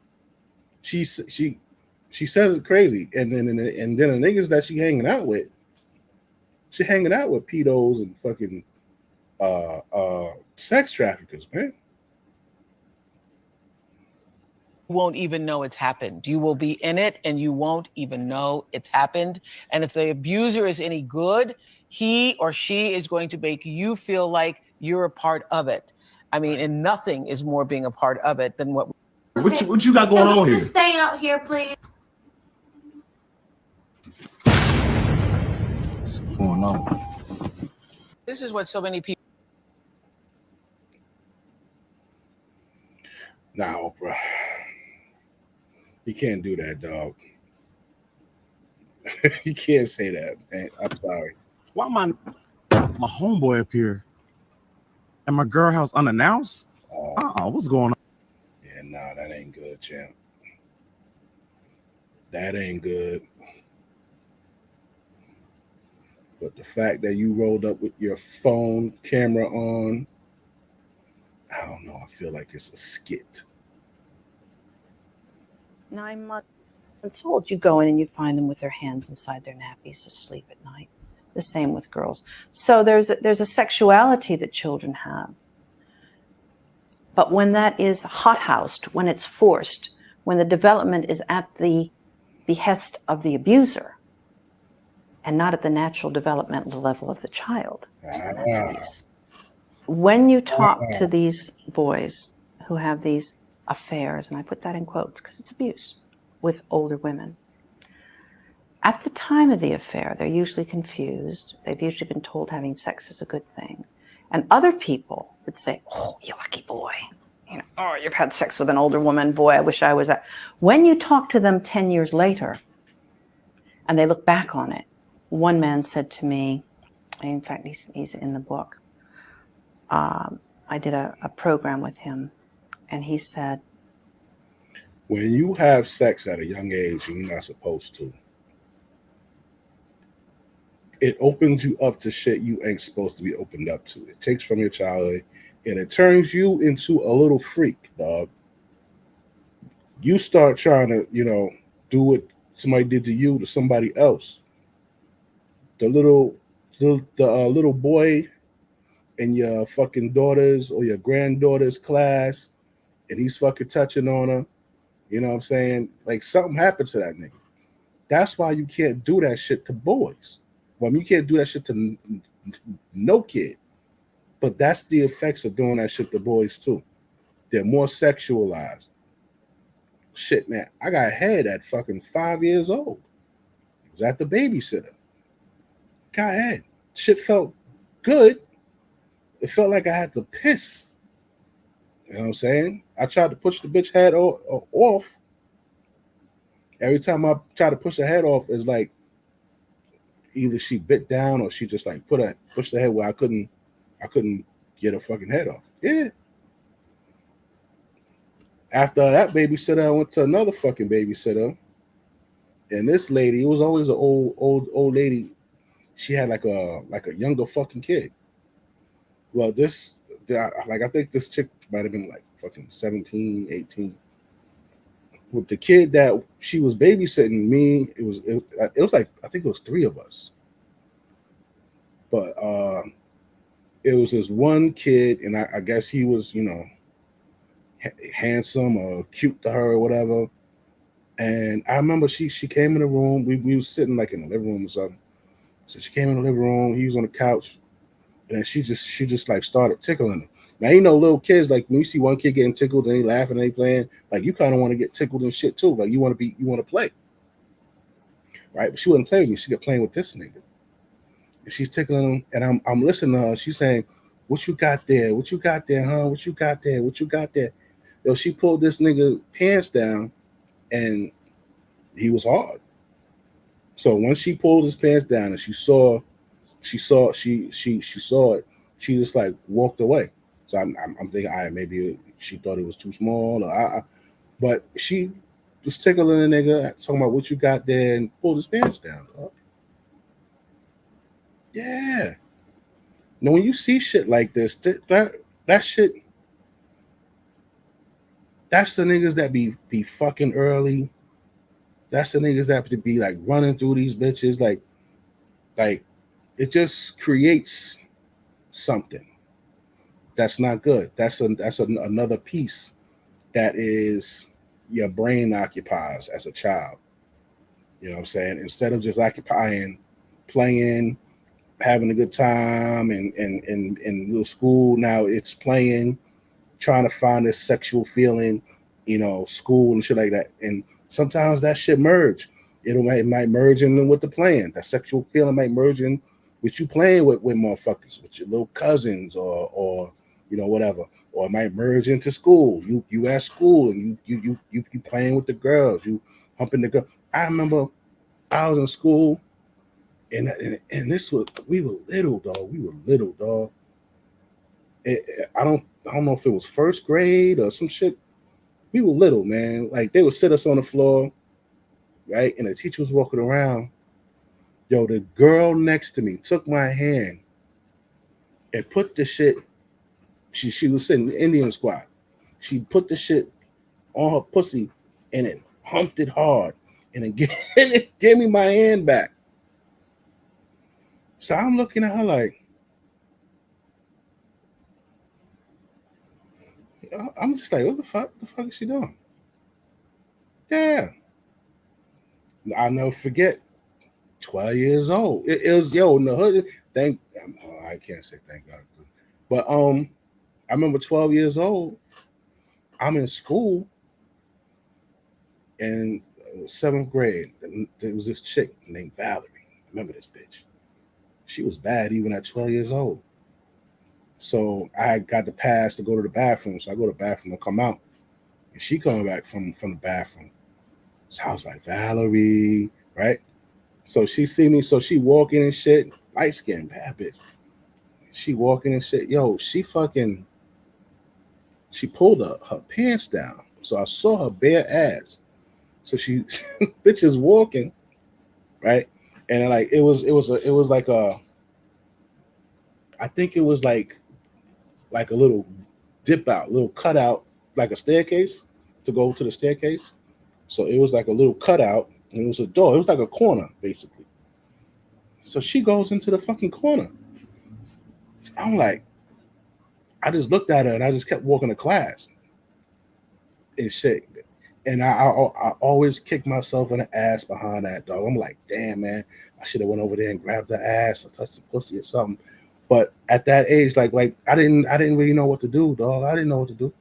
She says it crazy, and then the niggas that she hanging out with pedos and fucking sex traffickers, man. won't even know it's happened. You will be in it and you won't even know it's happened. And if the abuser is any good, he or she is going to make you feel like you're a part of it. I mean, and nothing is more being a part of it than what you got going on here? Just stay out here, please. What's going on? This is what so many people. Nah, Oprah. You can't do that, dog. You can't say that, man. I'm sorry. Why my homeboy up here and my girl house unannounced? What's going on? Yeah, nah, that ain't good, champ. That ain't good. But the fact that you rolled up with your phone camera on, I don't know. I feel like it's a skit. 9 months old, you go in and you find them with their hands inside their nappies asleep at night. The same with girls. So there's a sexuality that children have. But when that is hothoused, when it's forced, when the development is at the behest of the abuser and not at the natural developmental level of the child, that's abuse. When you talk to these boys who have these affairs, and I put that in quotes because it's abuse, with older women, at the time of the affair, they're usually confused. They've usually been told having sex is a good thing. And other people would say, oh, you lucky boy. Oh, you've had sex with an older woman. Boy, I wish I was that. When you talk to them 10 years later, and they look back on it, one man said to me, in fact, he's in the book, I did a program with him, and he said, when you have sex at a young age and you're not supposed to, it opens you up to shit you ain't supposed to be opened up to. It takes from your childhood and it turns you into a little freak, dog. You start trying to, do what somebody did to you to somebody else. The little boy in your fucking daughter's or your granddaughter's class, and he's fucking touching on her. You know what I'm saying? Like something happened to that nigga. That's why you can't do that shit to boys. Well, you can't do that shit to no kid. But that's the effects of doing that shit to boys too. They're more sexualized. Shit, man. I got head at fucking 5 years old. Was at the babysitter. Go ahead. Shit felt good. It felt like I had to piss. You know what I'm saying? I tried to push the bitch head off. Every time I try to push her head off, it's like either she bit down or she just like pushed the head where I couldn't get her fucking head off. Yeah. After that babysitter, I went to another fucking babysitter. And this lady, it was always an old lady. She had like a younger fucking kid. Well, I think this chick might have been like fucking 17, 18. With the kid that she was babysitting me, it was like, I think it was 3 of us. But it was this one kid, and I guess he was, you know, handsome or cute to her or whatever. And I remember she came in the room. We was sitting like in the living room or something. So she came in the living room. He was on the couch, and then she just like started tickling him. Now, you know, little kids, like when you see one kid getting tickled and they laughing and they playing, like you kind of want to get tickled and shit too. Like you want to play, right? But she wouldn't play with me. She kept playing with this nigga. And she's tickling him, and I'm listening to her. She's saying, "What you got there? What you got there, huh? What you got there? What you got there?" Yo, she pulled this nigga pants down, and he was hard. So when she pulled his pants down and she saw it, she just like walked away. So I'm thinking, all right, maybe she thought it was too small, but she was tickling the nigga, talking about what you got there, and pulled his pants down. Yeah. Now when you see shit like this, that shit, that's the niggas that be fucking early. That's the niggas that be like running through these bitches, like it just creates something that's not good. That's another piece that is your brain occupies as a child. You know what I'm saying? Instead of just occupying, playing, having a good time, and little school, now it's playing, trying to find this sexual feeling, you know, school and shit like that. And sometimes that shit merge. It might merge in with the playing. That sexual feeling might merge in with you playing with motherfuckers, with your little cousins or you know, whatever. Or it might merge into school. You at school and you playing with the girls, you humping the girl. I remember I was in school and this was, we were little, dog. I don't know if it was first grade or some shit. We were little, man. Like they would sit us on the floor, right? And the teacher was walking around. Yo, the girl next to me took my hand and put the shit. She was sitting in the Indian squad. She put the shit on her pussy and it humped it hard. And it gave me my hand back. So I'm looking at her like, I'm just like, what the fuck? The fuck is she doing? Yeah. I'll never forget. 12 years old. It was, yo, in the hood. I can't say thank God. But I remember 12 years old. I'm in school and 7th grade. And there was this chick named Valerie. I remember this bitch. She was bad even at 12 years old. So I got the pass to go to the bathroom. So I go to the bathroom and come out. And she coming back from the bathroom. So I was like, Valerie, right? So she see me, so she walking and shit, light skin, bad bitch. She walking and shit. Yo, she pulled her pants down. So I saw her bare ass. So she bitch is walking, right? And like it was like I think it was like a little dip out, little cutout, like a staircase to go to the staircase. So it was like a little cutout, and it was a door. It was like a corner, basically. So she goes into the fucking corner. I'm like, I just looked at her and I just kept walking to class and shit. And I always kick myself in the ass behind that, dog. I'm like, damn, man, I should have went over there and grabbed the ass or touched the pussy or something. But at that age, like I didn't really know what to do, dog. I didn't know what to do.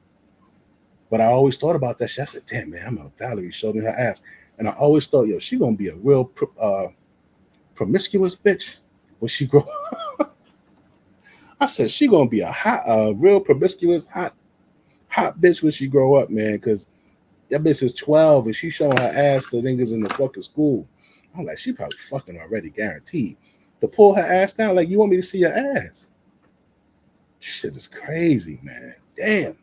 But I always thought about that shit. I said, damn, man, Valerie showed me her ass. And I always thought, yo, she gonna be a real promiscuous bitch when she grow up. I said she gonna be a real promiscuous hot bitch when she grow up, man, because that bitch is 12 and she showing her ass to niggas in the fucking school. I'm like, she probably fucking already, guaranteed. To pull her ass down, like, you want me to see your ass? Shit is crazy, man. Damn.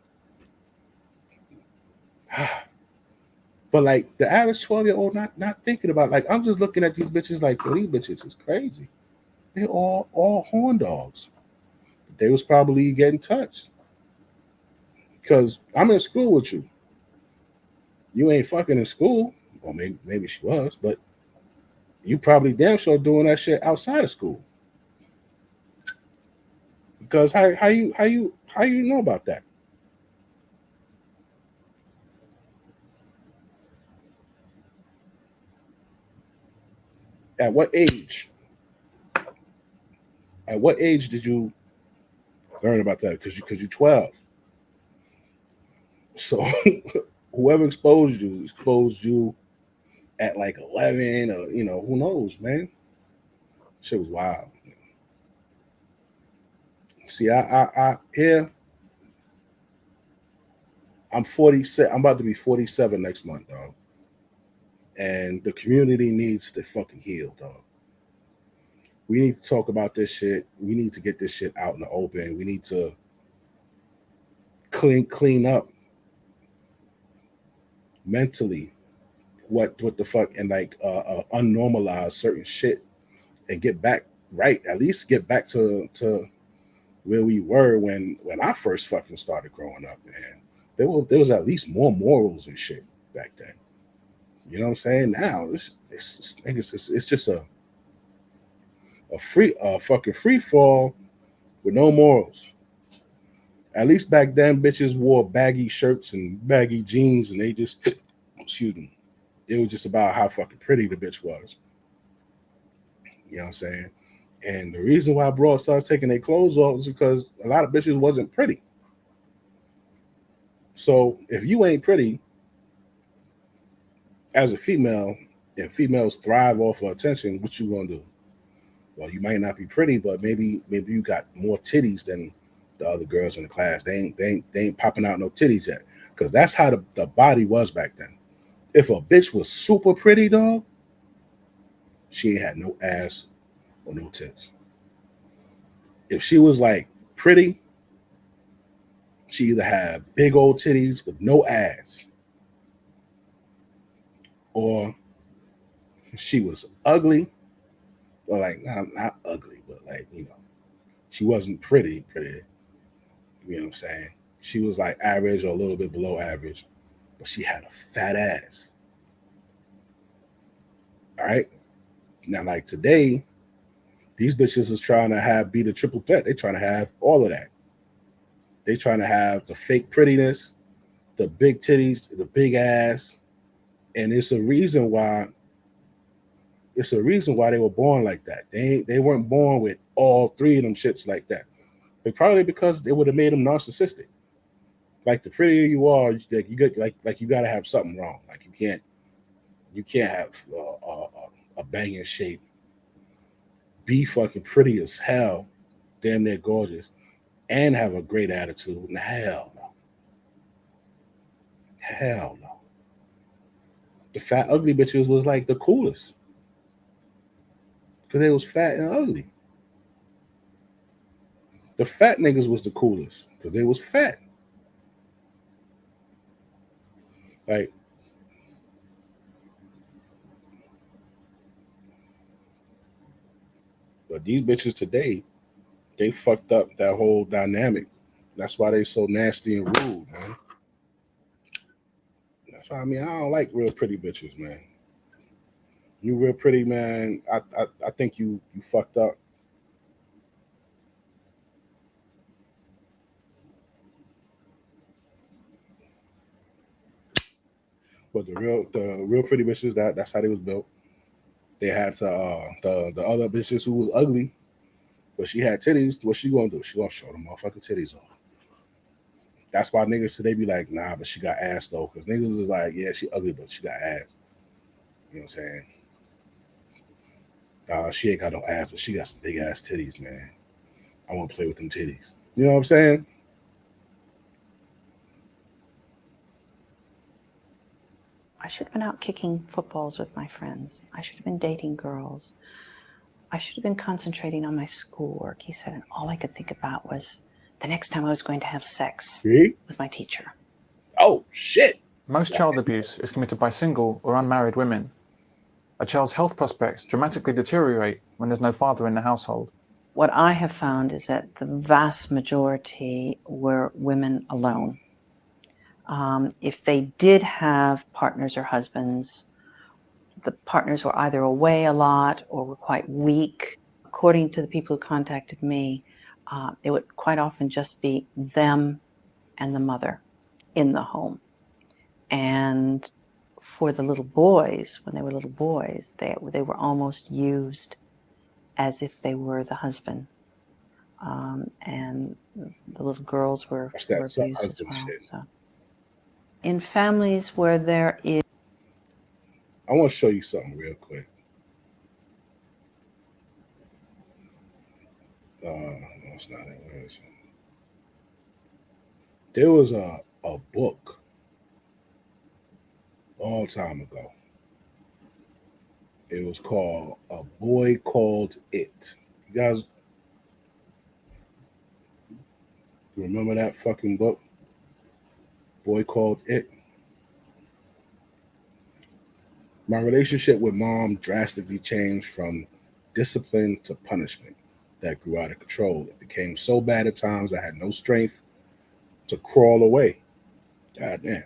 But like the average 12-year-old not thinking about, like, I'm just looking at these bitches like, yo, these bitches is crazy. They all horn dogs. They was probably getting touched. Because I'm in school with you. You ain't fucking in school. Well, maybe she was, but you probably damn sure doing that shit outside of school. Because how you know about that? At what age? At what age did you learn about that? Because you're 12. So whoever exposed you at like 11, or who knows, man. Shit was wild. See, I here. I'm 47. I'm about to be 47 next month, dog. And the community needs to fucking heal, dog. We need to talk about this shit. We need to get this shit out in the open. We need to clean up mentally what the fuck, and like unnormalize certain shit and get back right. At least get back to where we were when I first fucking started growing up, man. There was at least more morals and shit back then. You know what I'm saying? Now it's just a fucking free fall with no morals. At least back then, bitches wore baggy shirts and baggy jeans, and they just excuse me. It was just about how fucking pretty the bitch was. You know what I'm saying? And the reason why broads started taking their clothes off was because a lot of bitches wasn't pretty. So if you ain't pretty as a female, and females thrive off of attention, what you gonna do? Well, you might not be pretty, but maybe you got more titties than the other girls in the class. They ain't popping out no titties yet. Because that's how the body was back then. If a bitch was super pretty, dog, she ain't had no ass or no tits. If she was like pretty, she either had big old titties with no ass, or she was ugly, or like not ugly, but like, she wasn't pretty. You know what I'm saying? She was like average or a little bit below average, but she had a fat ass. All right. Now, like today, these bitches is trying to be the triple threat. They trying to have all of that. They trying to have the fake prettiness, the big titties, the big ass, and it's a reason why. It's a reason why they were born like that. They weren't born with all three of them shits like that. But probably because they would have made them narcissistic. Like the prettier you are, like you get like you got to have something wrong. Like you can't have a banging shape, be fucking pretty as hell, damn near gorgeous, and have a great attitude. Nah, hell no. Hell no. The fat ugly bitches was like the coolest. Because they was fat and ugly. The fat niggas was the coolest. Because they was fat. Like, but these bitches today, they fucked up that whole dynamic. That's why they so nasty and rude, man. That's why I don't like real pretty bitches, man. You real pretty, man. I think you fucked up. But the real pretty bitches, that's how they was built. They had the other bitches who was ugly, but she had titties. What she gonna do? She gonna show them motherfucking titties off. That's why niggas today be like, nah, but she got ass though. Because niggas is like, yeah, she ugly, but she got ass. You know what I'm saying? She ain't got no ass, but she got some big ass titties, man. I want to play with them titties. You know what I'm saying? I should have been out kicking footballs with my friends. I should have been dating girls. I should have been concentrating on my schoolwork, he said, and all I could think about was the next time I was going to have sex with my teacher. Oh, shit. Most child abuse is committed by single or unmarried women. A child's health prospects dramatically deteriorate when there's no father in the household. What I have found is that the vast majority were women alone. If they did have partners or husbands, the partners were either away a lot or were quite weak. According to the people who contacted me, it would quite often just be them and the mother in the home. And for the little boys, when they were little boys, they were almost used as if they were the husband. And the little girls were abused as well. So. In families where there is... I want to show you something real quick. No, it's not it. Where is it? There was a book a long time ago. It was called A Boy Called It. You guys remember that fucking book? Boy Called It. My relationship with mom drastically changed from discipline to punishment that grew out of control. It became so bad at times I had no strength to crawl away. God damn.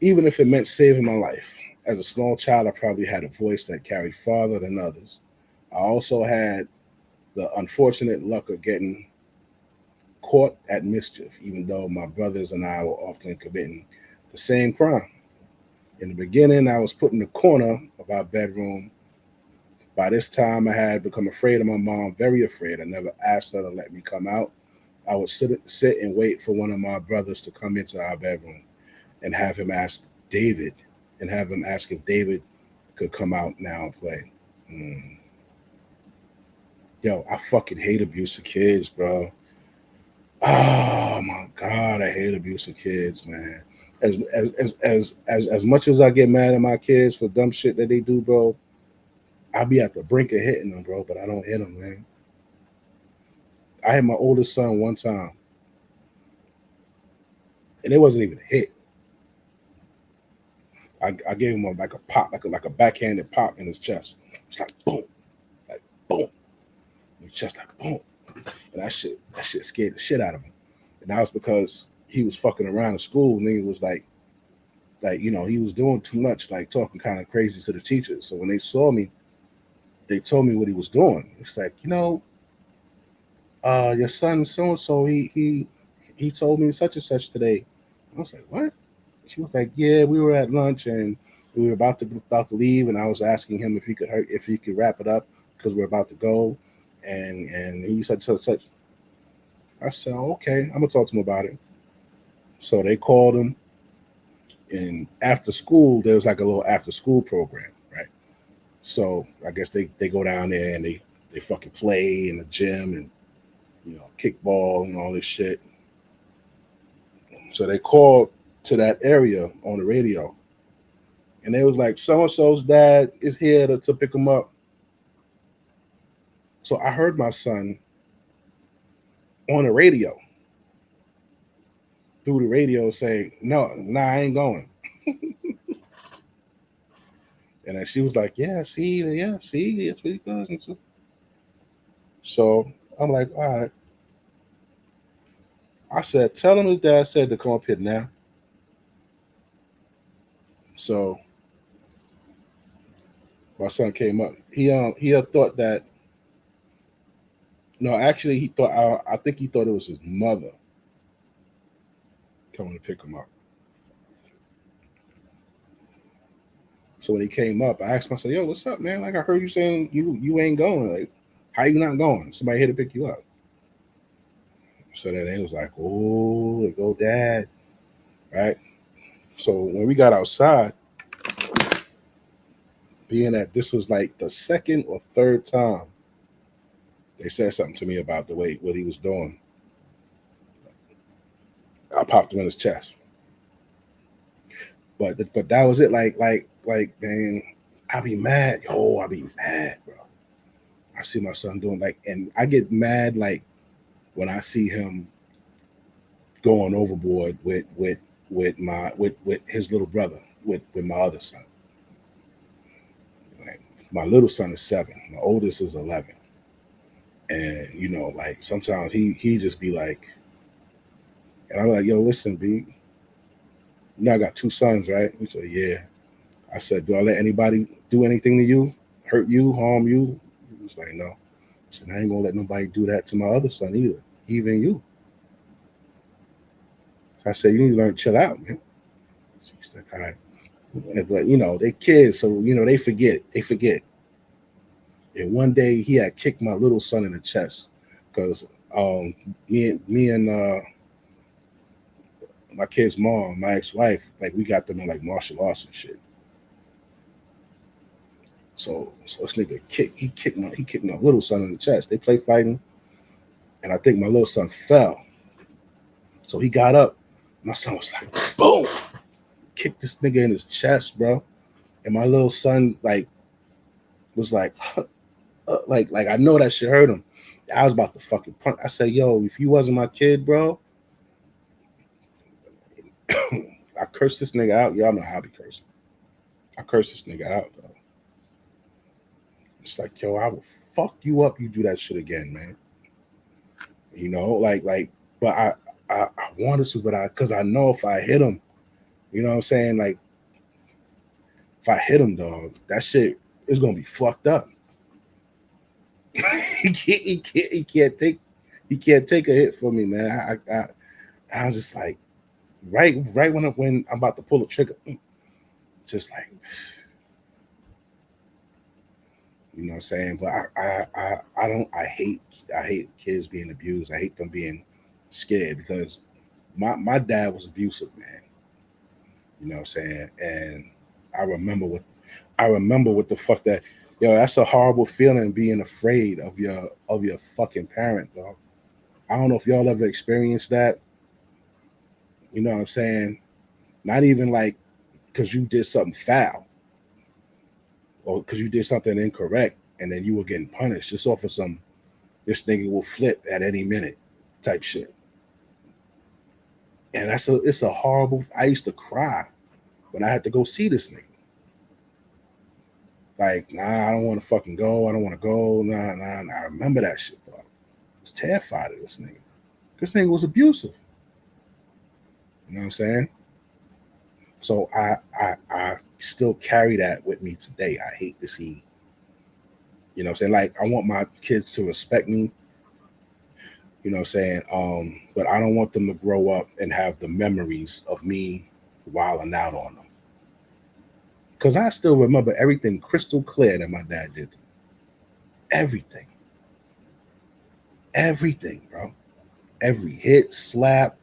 Even if it meant saving my life. As a small child, I probably had a voice that carried farther than others. I also had the unfortunate luck of getting caught at mischief, even though my brothers and I were often committing the same crime. In the beginning, I was put in the corner of our bedroom. By this time, I had become afraid of my mom, very afraid. I never asked her to let me come out. I would sit and wait for one of my brothers to come into our bedroom and have him ask if David could come out now and play. Yo, I fucking hate abusive kids, bro. Oh my God, I hate abusive kids, man. As much as I get mad at my kids for dumb shit that they do, bro, I'll be at the brink of hitting them, bro, but I don't hit them, man. I hit my oldest son one time, and it wasn't even a hit. I gave him like a pop, like a backhanded pop in his chest. It's like boom, in his chest, like boom, and that shit scared the shit out of him. And that was because he was fucking around in school, and he was like you know, he was doing too much, like talking kind of crazy to the teachers. So when they saw me, they told me what he was doing. It's like, you know, your son so and so, he told me such and such today. I was like, what? She was like, yeah, we were at lunch and we were about to leave, and I was asking him if he could wrap it up because we're about to go, and he said such. I said, oh, okay, I'm gonna talk to him about it. So they called him, and after school there was like a little after school program, right? So I guess they go down there and they fucking play in the gym and, you know, kickball and all this shit. So they called to that area on the radio, and they was like, so-and-so's dad is here to pick him up. So I heard my son on the radio, through the radio, say, nah, I ain't going. And then she was like, see, that's what he does. So I'm like, all right. I said, tell him his dad said to come up here now. So my son came up. He thought that, no, actually he thought, I think he thought it was his mother coming to pick him up. So when he came up, I asked myself, yo, what's up, man? Like, I heard you saying you ain't going. Like, how you not going? Somebody here to pick you up. So then it was like, oh, there go dad. Right? So when we got outside, being that this was like the second or third time they said something to me about the way what he was doing, I popped him in his chest. But that was it. Like man, I be mad, yo. I be mad, bro. I see my son doing like, and I get mad like when I see him going overboard with his little brother, with my other son. Like my little son is 7, my oldest is 11, and you know, like sometimes he just be like, and I'm like, yo, listen, B, you know I got 2 sons, right? He said, yeah. I said, do I let anybody do anything to you, hurt you, harm you? He was like, no. I said, I ain't gonna let nobody do that to my other son either, even you. I said, you need to learn to chill out, man. She's like, all right. But you know, they kids, so you know, they forget. And one day he had kicked my little son in the chest because me and my kid's mom, my ex-wife, like we got them in like martial arts and shit. So this nigga kicked my little son in the chest. They play fighting, and I think my little son fell. So he got up. My son was like, boom, kicked this nigga in his chest, bro. And my little son like was like, like I know that shit hurt him. I was about to fucking punch. I said, yo, if you wasn't my kid, bro, I cursed this nigga out. Y'all know how I be cursing. I cursed this nigga out, though. It's like, yo, I will fuck you up. You do that shit again, man. You know, like, but I wanted to, but because I know if I hit him, you know what I'm saying? Like, if I hit him, dog, that shit is gonna be fucked up. he can't take a hit from me, man. I was just like, right when I'm about to pull the trigger, just like, you know what I'm saying? But I hate kids being abused. I hate them being scared because my dad was abusive, man. You know what I'm saying? And I remember what the fuck that, yo, that's a horrible feeling, being afraid of your fucking parent, dog. I don't know if y'all ever experienced that. You know what I'm saying? Not even like because you did something foul or because you did something incorrect and then you were getting punished just off of some, this nigga will flip at any minute type shit. And it's a horrible, I used to cry when I had to go see this nigga. Like, nah, I don't want to fucking go. I don't want to go. Nah. I remember that shit, bro. I was terrified of this nigga. This nigga was abusive. You know what I'm saying? So I still carry that with me today. I hate to see, you know what I'm saying? Like, I want my kids to respect me, you know what I'm saying? But I don't want them to grow up and have the memories of me wilding out on them. Because I still remember everything crystal clear that my dad did. Everything. Everything, bro. Every hit, slap,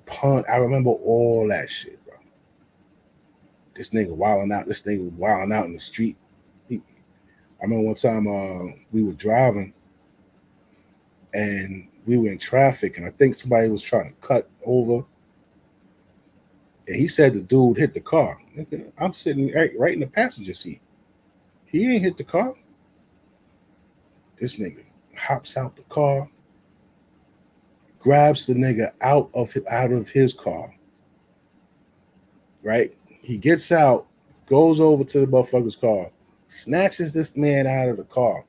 punt. I remember all that shit, bro. This nigga wilding out. This nigga wilding out in the street. I remember one time we were driving and we were in traffic, and I think somebody was trying to cut over. And he said the dude hit the car. I'm sitting right in the passenger seat. He ain't hit the car. This nigga hops out the car, grabs the nigga out of his car. Right? He gets out, goes over to the motherfucker's car, snatches this man out of the car,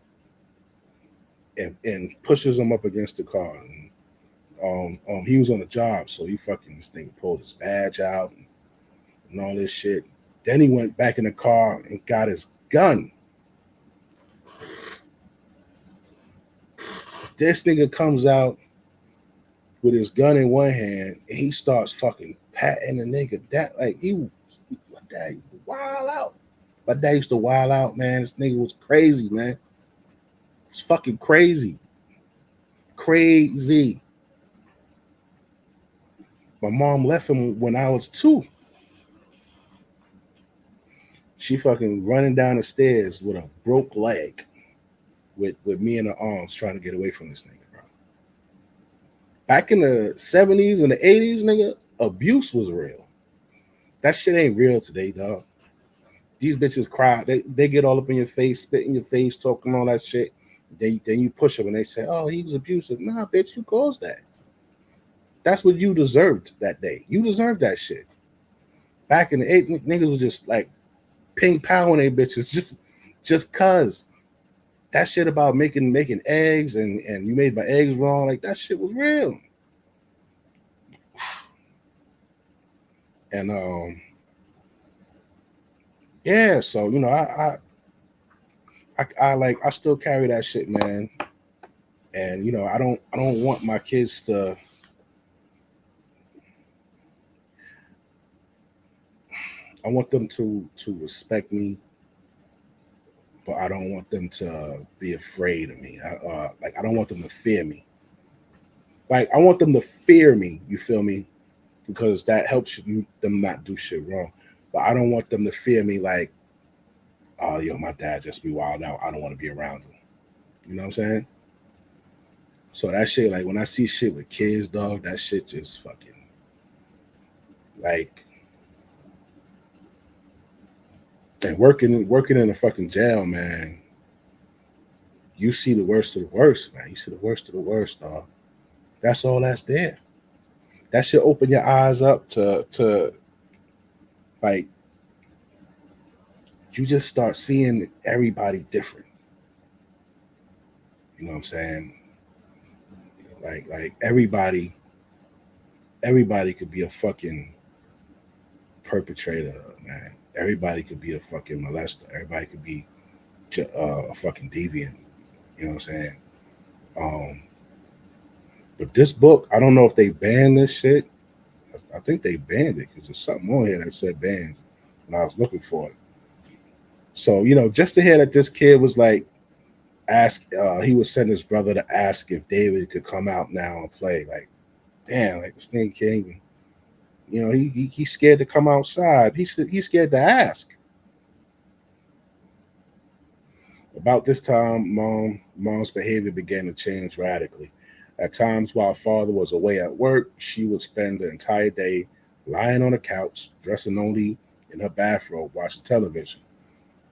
and pushes him up against the car. And, he was on a job, so this nigga pulled his badge out and all this shit. Then he went back in the car and got his gun. This nigga comes out with his gun in one hand and he starts fucking patting the nigga. That like my dad used to wild out. My dad used to wild out, man. This nigga was crazy, man. It was fucking crazy. Crazy. My mom left him when I was 2. She fucking running down the stairs with a broke leg, with me in her arms, trying to get away from this nigga, bro. Back in the 70s and the 80s, nigga, abuse was real. That shit ain't real today, dog. These bitches cry. They get all up in your face, spit in your face, talking all that shit. Then you push them and they say, "Oh, he was abusive." Nah, bitch, you caused that. That's what you deserved that day. You deserved that shit. Back in the 80s, niggas was just like ping pong they bitches just cuz. That shit about making eggs and you made my eggs wrong, like that shit was real. And yeah, so you know, I still carry that shit, man. And you know, I don't want my kids to I want them to respect me, but I don't want them to be afraid of me. I don't want them to fear me. Like I want them to fear me, you feel me? Because that helps them not do shit wrong. But I don't want them to fear me like, oh, yo, my dad just be wild out. I don't want to be around him. You know what I'm saying? So that shit, like when I see shit with kids, dog, that shit just fucking like. And working in a fucking jail, man. You see the worst of the worst, man. You see the worst of the worst, dog. That's all that's there. That should open your eyes up to like you just start seeing everybody different. You know what I'm saying? Like everybody could be a fucking perpetrator, man. Everybody could be a fucking molester. Everybody could be a fucking deviant. You know what I'm saying? But this book, I don't know if they banned this shit. I think they banned it because there's something on here that said banned when I was looking for it. So, you know, just to hear that this kid was like, he would send his brother to ask if David could come out now and play. Like, damn, like this thing can't even, you know, he's scared to come outside. He's scared to ask. About this time, mom's behavior began to change radically. At times, while father was away at work, she would spend the entire day lying on the couch, dressing only in her bathrobe, watching television.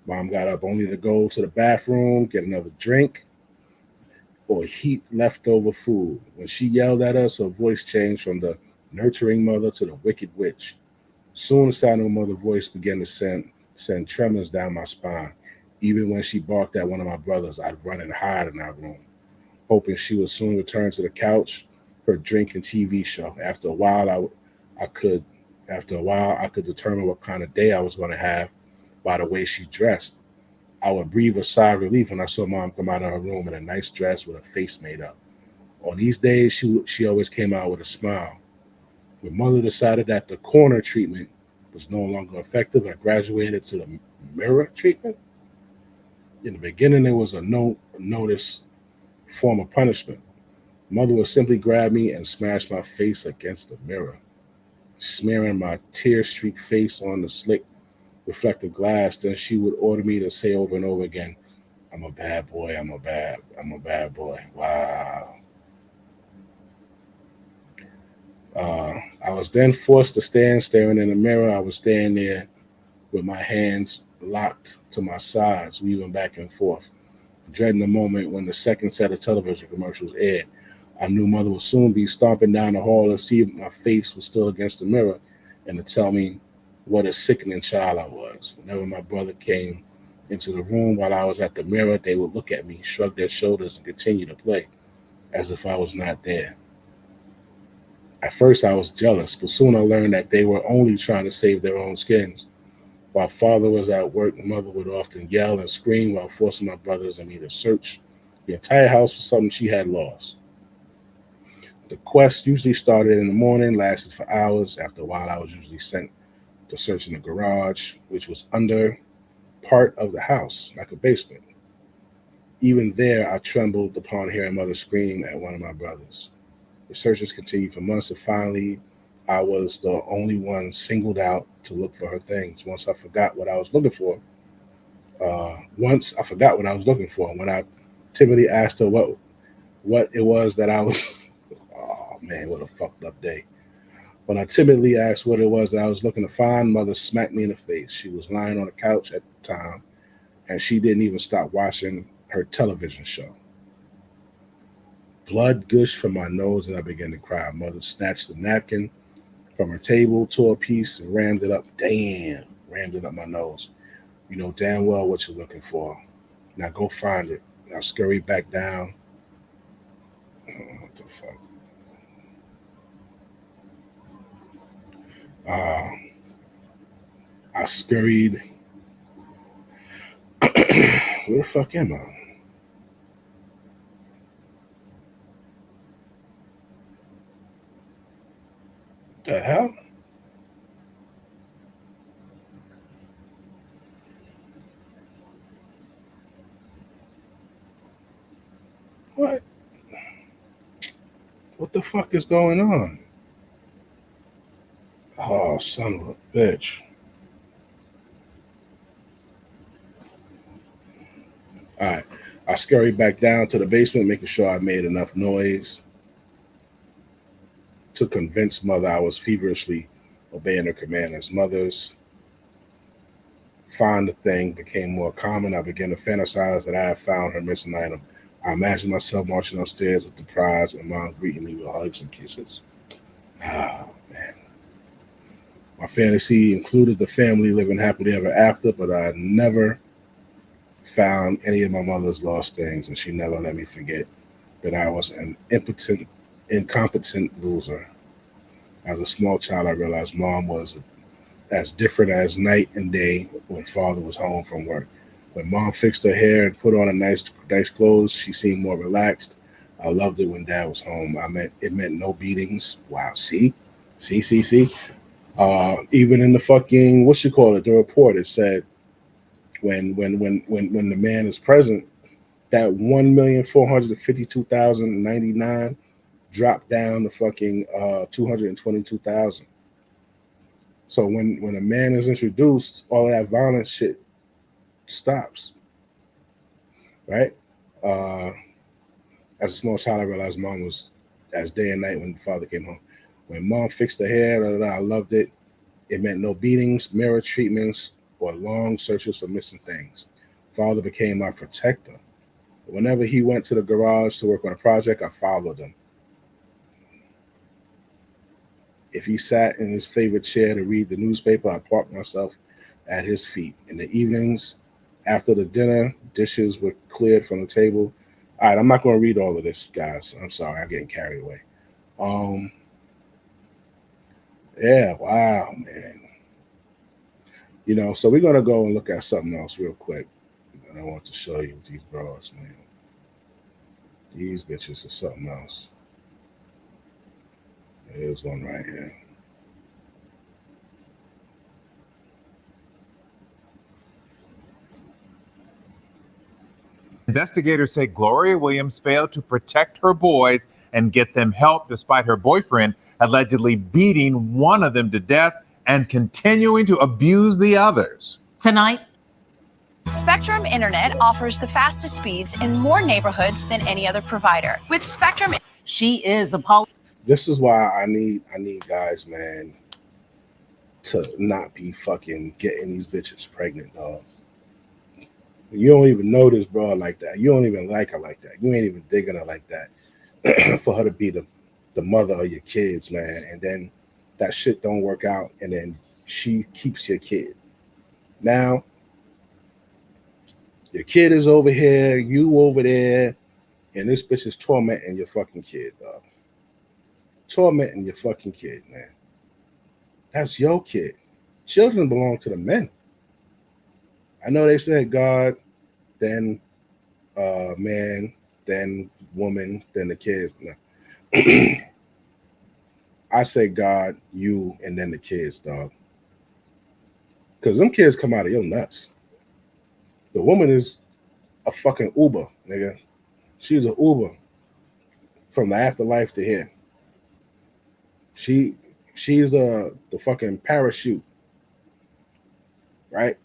Mom got up only to go to the bathroom, get another drink, or heat leftover food. When she yelled at us, her voice changed from the nurturing mother to the wicked witch. Soon the sound of her mother's voice began to send tremors down my spine. Even when she barked at one of my brothers, I'd run and hide in our room, hoping she would soon return to the couch, her drink and TV show. After a while, I could determine what kind of day I was going to have by the way she dressed. I would breathe a sigh of relief when I saw mom come out of her room in a nice dress with her face made up. On these days, she always came out with a smile. When mother decided that the corner treatment was no longer effective, I graduated to the mirror treatment. In the beginning, there was a notice form of punishment. Mother would simply grab me and smash my face against the mirror, smearing my tear-streaked face on the slick reflective glass. Then she would order me to say over and over again, "I'm a bad boy, I'm a bad boy." Wow. I was then forced to stand staring in the mirror. I was standing there with my hands locked to my sides, weaving back and forth, dreading the moment when the second set of television commercials aired. I knew mother would soon be stomping down the hall to see if my face was still against the mirror and to tell me what a sickening child I was. Whenever my brother came into the room while I was at the mirror, they would look at me, shrug their shoulders, and continue to play as if I was not there. At first, I was jealous, but soon I learned that they were only trying to save their own skins. While father was at work, mother would often yell and scream while forcing my brothers and me to search the entire house for something she had lost. The quest usually started in the morning, lasted for hours. After a while, I was usually sent to search in the garage, which was under part of the house, like a basement. Even there, I trembled upon hearing mother scream at one of my brothers. The searches continued for months, and finally, I was the only one singled out to look for her things. Once I forgot what I was looking for, when I timidly asked her what it was that I was, oh man, what a fucked up day. When I timidly asked what it was that I was looking to find, mother smacked me in the face. She was lying on the couch at the time, and she didn't even stop watching her television show. Blood gushed from my nose, and I began to cry. Mother snatched the napkin from her table, tore a piece, and rammed it up. Rammed it up my nose. You know damn well what you're looking for. Now go find it. Now scurry back down. What the fuck? I scurried. Where the fuck am I? The hell? What? What the fuck is going on? Oh, son of a bitch. All right. I scurried back down to the basement, making sure I made enough noise to convince mother I was feverishly obeying her command. As mother's find the thing became more common, I began to fantasize that I had found her missing item. I imagined myself marching upstairs with the prize and mom greeting me with hugs and kisses. Oh, man. My fantasy included the family living happily ever after, but I never found any of my mother's lost things, and she never let me forget that I was an incompetent loser. As a small child, I realized mom was as different as night and day when father was home from work. When mom fixed her hair and put on a nice clothes, she seemed more relaxed. I loved it when dad was home. It meant no beatings. Wow, see. Even in the fucking the report, it said when the man is present, that 1,452,099 dropped down to fucking 222,000. So when a man is introduced, all of that violent shit stops. Right? As a small child, I realized mom was as day and night when the father came home. When mom fixed her hair, I loved it. It meant no beatings, mirror treatments, or long searches for missing things. Father became my protector. Whenever he went to the garage to work on a project, I followed him. If he sat in his favorite chair to read the newspaper, I parked myself at his feet. In the evenings, after the dinner, dishes were cleared from the table. All right, I'm not going to read all of this, guys. I'm sorry, I'm getting carried away. Yeah, wow, man. You know, so we're going to go and look at something else real quick. And I want to show you these bras, man. These bitches are something else. Here's one right here. Investigators say Gloria Williams failed to protect her boys and get them help despite her boyfriend allegedly beating one of them to death and continuing to abuse the others. Tonight, Spectrum Internet offers the fastest speeds in more neighborhoods than any other provider. With Spectrum, she is a This is why I need guys, man, to not be fucking getting these bitches pregnant, dog. You don't even know this bro like that. You don't even like her like that. You ain't even digging her like that. For her to be the mother of your kids, man, and then that shit don't work out, and then she keeps your kid. Now, your kid is over here, you over there, and this bitch is tormenting your fucking kid, dog. Tormenting your fucking kid, man. That's your kid. Children belong to the men. I know they said God, then man, then woman, then the kids. No. I say God, you, and then the kids, dog. Because them kids come out of your nuts. The woman is a fucking Uber, nigga. She's an Uber from the afterlife to here. She She's the fucking parachute, right?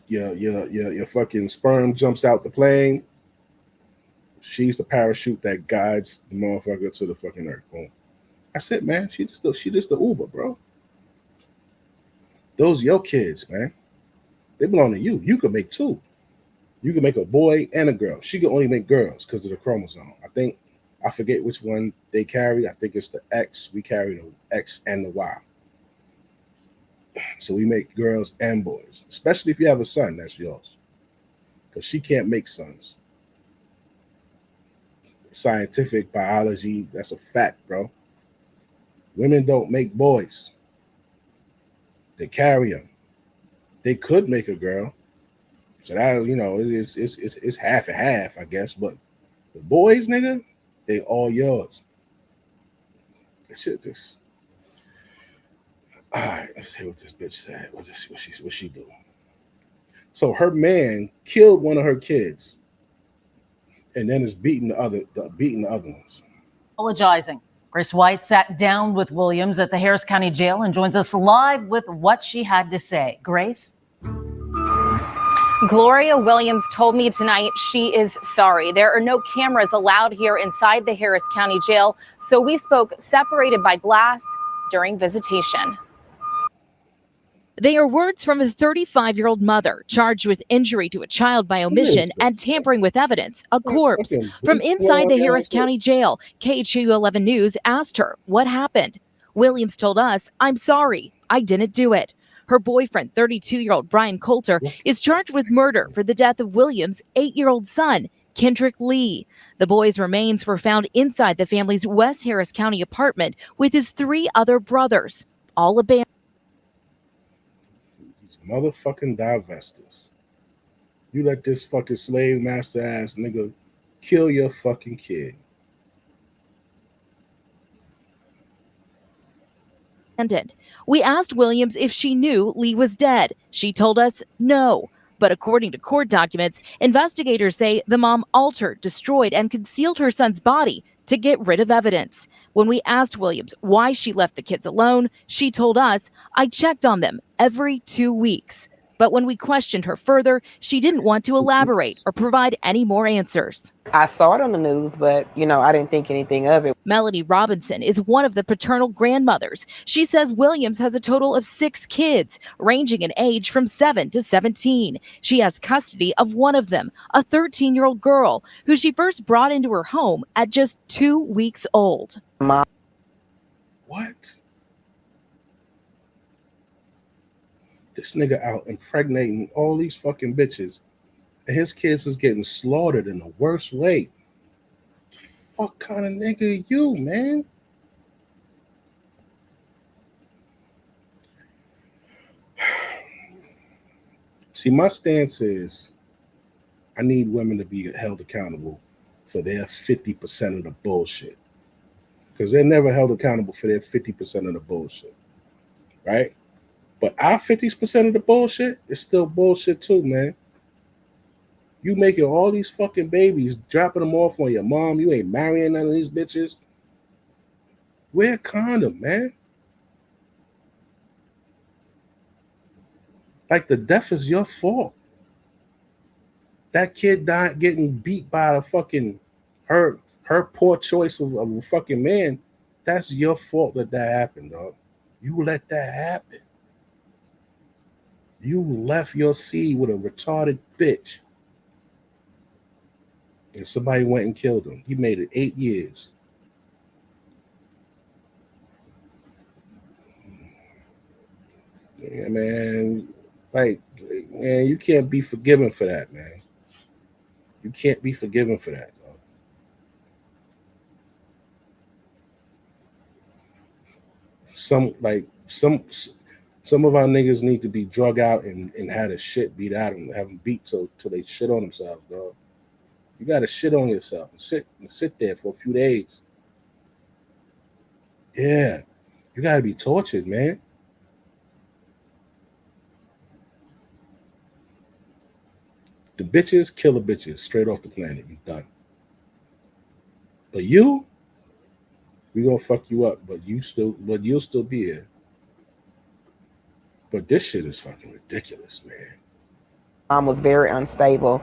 Your fucking sperm jumps out the plane. She's the parachute that guides the motherfucker to the fucking earth. Boom. That's it, man. She just the Uber, bro. Those your kids, man. They belong to you. You could make two. You can make a boy and a girl. She can only make girls because of the chromosome. I forget which one they carry. I think it's the X. We carry the X and the Y. So we make girls and boys, especially if you have a son, that's yours. Because she can't make sons. Scientific biology, that's a fact, bro. Women don't make boys. They carry them. They could make a girl. So that, it's half and half, I guess. But the boys, nigga, they all yours. That shit just. All right, let's see what this bitch said. What she do? So her man killed one of her kids, and then is beating the other ones. Apologizing. Grace White sat down with Williams at the Harris County Jail and joins us live with what she had to say. Grace? Gloria Williams told me tonight she is sorry. There are no cameras allowed here inside the Harris County Jail, so we spoke separated by glass during visitation. They are words from a 35-year-old mother charged with injury to a child by omission and tampering with evidence, a corpse. From inside the Harris County Jail, KHU 11 News asked her what happened. Williams told us, "I'm sorry, I didn't do it." Her boyfriend, 32-year-old Brian Coulter, is charged with murder for the death of Williams' 8-year-old son, Kendrick Lee. The boy's remains were found inside the family's West Harris County apartment with his 3 other brothers, all abandoned. Motherfucking divestors. You let this fucking slave master ass nigga kill your fucking kid. We asked Williams if she knew Lee was dead. She told us no. But according to court documents, investigators say the mom altered, destroyed, and concealed her son's body to get rid of evidence. When we asked Williams why she left the kids alone, she told us, "I checked on them every 2 weeks." But when we questioned her further, she didn't want to elaborate or provide any more answers. I saw it on the news, but, I didn't think anything of it. Melanie Robinson is one of the paternal grandmothers. She says Williams has a total of 6 kids, ranging in age from 7 to 17. She has custody of one of them, a 13-year-old girl, who she first brought into her home at just 2 weeks old. What? This nigga out impregnating all these fucking bitches, and his kids is getting slaughtered in the worst way. Fuck kind of nigga are you, man? See, my stance is I need women to be held accountable for their 50% of the bullshit. Because they're never held accountable for their 50% of the bullshit. Right? But our 50% of the bullshit is still bullshit too, man. You making all these fucking babies, dropping them off on your mom. You ain't marrying none of these bitches. Wear a condom, man. Like the death is your fault. That kid died getting beat by the fucking her poor choice of a fucking man. That's your fault that happened, dog. You let that happen. You left your seed with a retarded bitch. And somebody went and killed him. He made it 8 years. Yeah, man. Man, you can't be forgiven for that, man. You can't be forgiven for that, dog. Some of our niggas need to be drug out and had a shit beat out and have them beat till they shit on themselves, dog. You gotta shit on yourself and sit there for a few days. Yeah, you gotta be tortured, man. The bitches kill the bitches straight off the planet. You done. But you We gonna fuck you up, but you'll still be here. But this shit is fucking ridiculous, man. Mom was very unstable.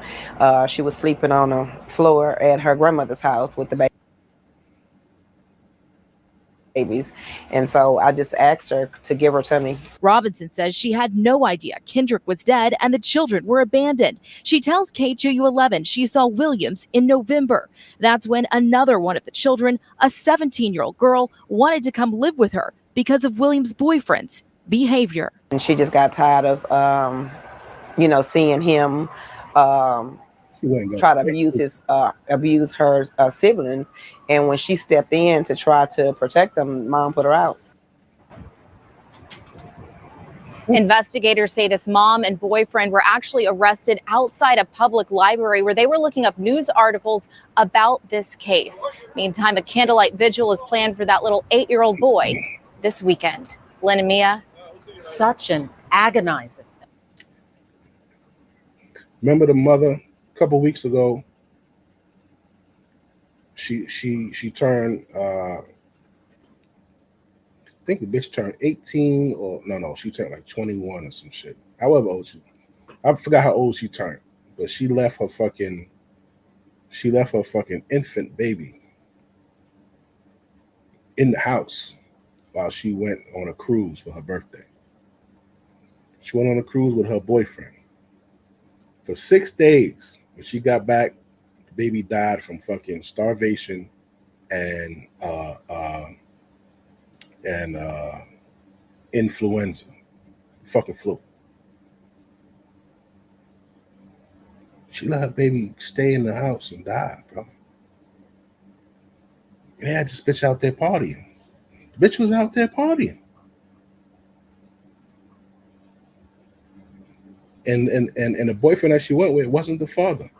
She was sleeping on the floor at her grandmother's house with the babies. And so I just asked her to give her to me. Robinson says she had no idea Kendrick was dead and the children were abandoned. She tells KHOU 11 she saw Williams in November. That's when another one of the children, a 17-year-old girl, wanted to come live with her because of Williams' boyfriend's behavior. And she just got tired of, seeing him try to abuse her siblings. And when she stepped in to try to protect them, Mom put her out. Investigators say this mom and boyfriend were actually arrested outside a public library where they were looking up news articles about this case. Meantime, a candlelight vigil is planned for that little 8-year-old boy this weekend. Lynn and Mia. Such an agonizing. Remember the mother a couple weeks ago? She turned. I think the bitch turned 18 or no, she turned like 21 or some shit. However old I forgot how old she turned, but she left her fucking infant baby in the house while she went on a cruise for her birthday. She went on a cruise with her boyfriend. For 6 days, when she got back, the baby died from fucking starvation and influenza, fucking flu. She let her baby stay in the house and die, bro. And they had this bitch out there partying. The bitch was out there partying. And the boyfriend that she went with wasn't the father.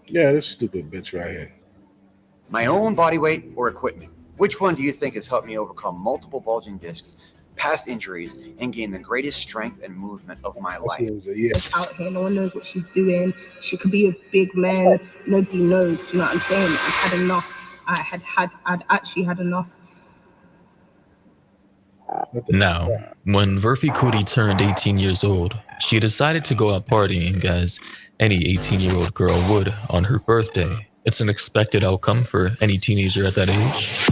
Yeah, this stupid bitch right here. My own body weight or equipment? Which one do you think has helped me overcome multiple bulging discs, past injuries, and gain the greatest strength and movement of my life? She's out here, no one knows what she's doing. She could be a big man, nobody knows. Do you know what I'm saying? I've had enough. I'd actually had enough. Now, when Verfi Kuti turned 18 years old, she decided to go out partying as any 18-year-old girl would on her birthday. It's an expected outcome for any teenager at that age.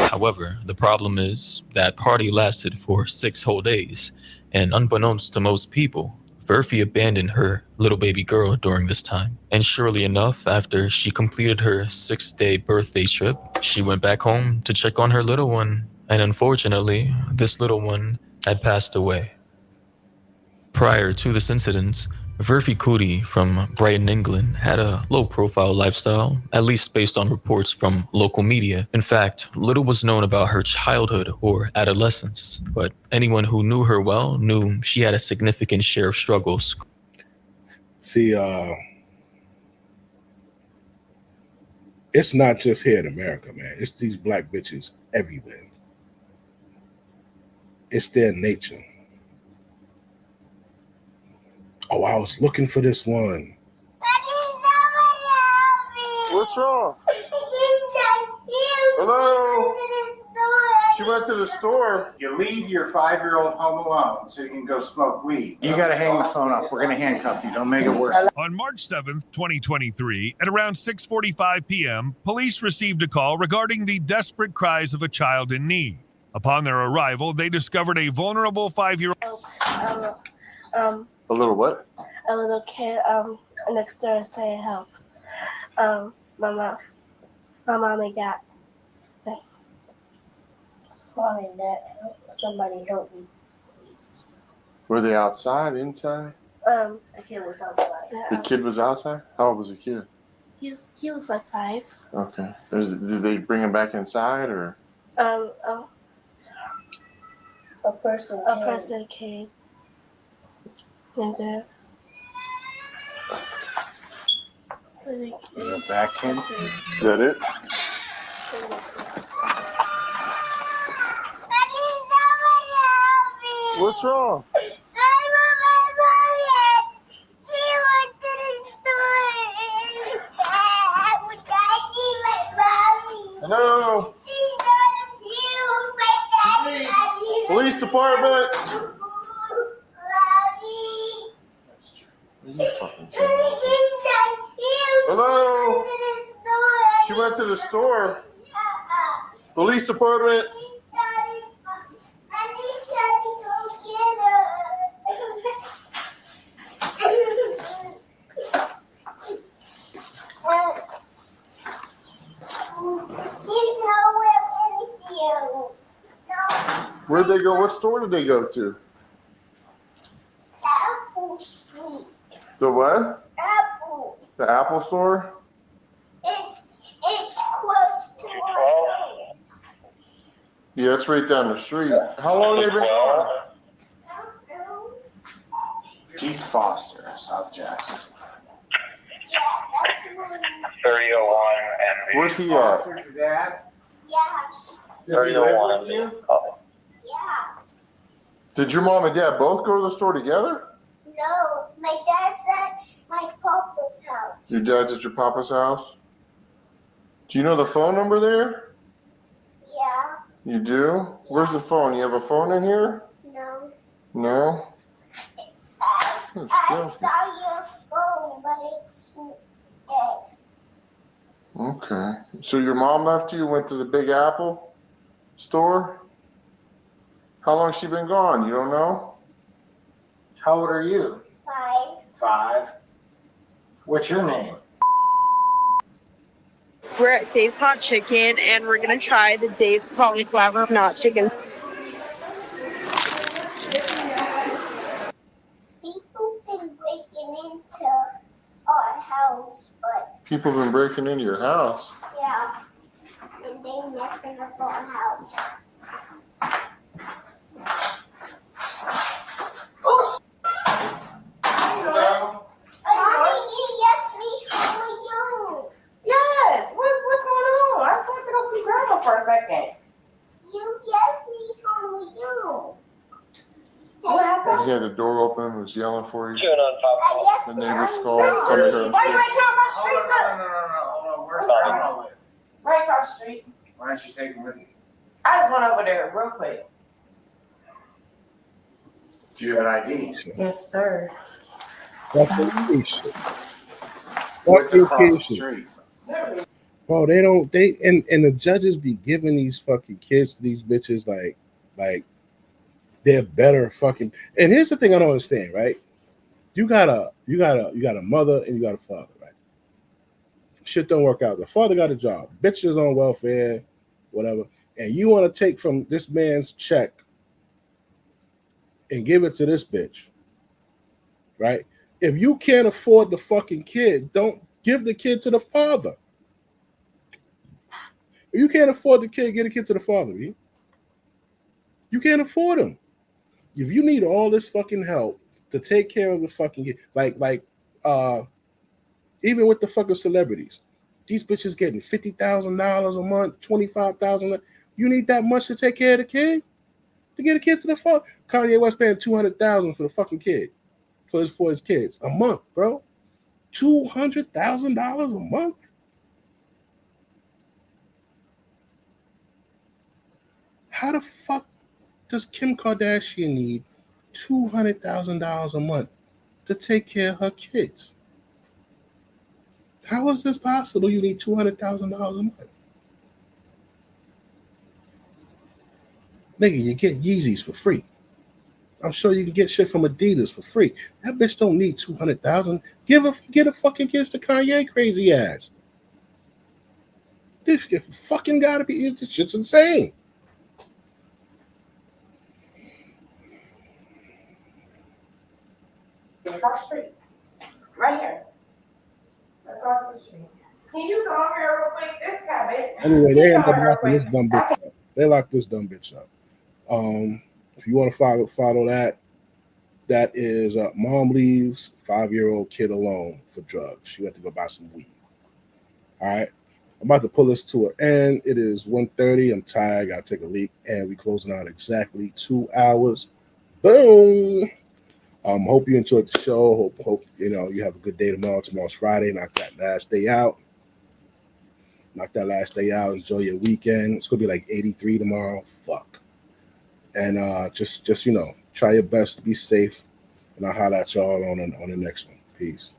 However, the problem is that party lasted for 6 whole days, and unbeknownst to most people, Verfi abandoned her little baby girl during this time. And surely enough, after she completed her 6-day birthday trip, she went back home to check on her little one, and unfortunately, this little one had passed away. Prior to this incident, Verfi Kuti from Brighton, England, had a low-profile lifestyle, at least based on reports from local media. In fact, little was known about her childhood or adolescence, but anyone who knew her well knew she had a significant share of struggles. See, it's not just here in America, man. It's these black bitches everywhere. It's their nature. Oh, I was looking for this one. What's wrong? Hello? She went to the store. You leave your 5-year-old home alone so you can go smoke weed. You got to hang the phone up. We're going to handcuff you. Don't make it worse. On March 7th, 2023, at around 6:45 p.m., police received a call regarding the desperate cries of a child in need. Upon their arrival, they discovered a vulnerable 5-year-old. A little what? A little kid next door saying help. My mommy got mommy and dad help. Somebody help me, please. Were they outside, inside? The kid was outside. The kid was outside? How old was the kid? He was like 5. Okay. Did they bring him back inside or? A person came. And Is it back in? Is that it? What's wrong? Hello? Police department. Hello? She went to the store. Police department. Where'd they go? What store did they go to? Apple Street. The what? Apple. The Apple store? It's close to our house. Yeah, it's right down the street. How long have they been gone? Keith Foster, South Jackson. Yeah, that's one. 3001 and Where's he at? Foster's your dad? Yes. Does he live with you? Yeah. Did your mom and dad both go to the store together? No, my dad's at my papa's house. Your dad's at your papa's house? Do you know the phone number there? Yeah. You do? Where's the phone? You have a phone in here? No. No? I saw your phone, but it's dead. Okay. So your mom left you, went to the Big Apple store? How long she been gone? You don't know? How old are you? 5. 5. What's your name? We're at Dave's Hot Chicken, and we're gonna try the Dave's cauliflower not chicken. People been breaking into our house, but People been breaking into your house. yeah, and they messing up our house. Mommy, you left me home alone. Yes, what's going on? I just went to go see Grandma for a second. You left me home alone. What happened? He had the door open, was yelling for you. I The left neighbors me called. home Somebody alone. heard him Why you scream. ain't come across the street to? Hold on. Where's Grandma live? Right across the street. Why don't you take him with you? I just went over there real quick. Do you have an ID? Yes, sir. Documentation. What's across the Documentation. street? Bro, they and the judges be giving these fucking kids to these bitches like they're better fucking. And here's the thing I don't understand, right? You got a mother and you got a father, right? Shit don't work out. The father got a job, bitch is on welfare, whatever, and you want to take from this man's check and give it to this bitch, right? If you can't afford the fucking kid, don't give the kid to the father. If you can't afford the kid, get a kid to the father. You can't afford him. If you need all this fucking help to take care of the fucking kid, like even with the fucking celebrities, these bitches getting $50,000 a month, $25,000. You need that much to take care of the kid? To get a kid to the father? Kanye West paying $200,000 for the fucking kid, for his kids a month, bro. $200,000 a month. How the fuck does Kim Kardashian need $200,000 a month to take care of her kids? How is this possible? You need $200,000 a month. Nigga, you get Yeezys for free. I'm sure you can get shit from Adidas for free. That bitch don't need $200,000. Get a fucking kids to Kanye crazy ass. This fucking gotta be. This shit's insane. Across the street. Right here. Across the street. Can you come over here real quick? This guy, baby. Anyway, they end up locking this dumb bitch up. They locked this dumb bitch up. If you want to follow that is mom leaves 5-year-old kid alone for drugs. She went to go buy some weed. All right. I'm about to pull this to an end. It is 1:30. I'm tired. Gotta take a leak, and we closing out exactly 2 hours. Boom. Hope you enjoyed the show. Hope you know you have a good day tomorrow. Tomorrow's Friday. Knock that last day out. Enjoy your weekend. It's gonna be like 83 tomorrow. Fuck. And just you know, try your best to be safe. And I'll holler at y'all on the next one. Peace.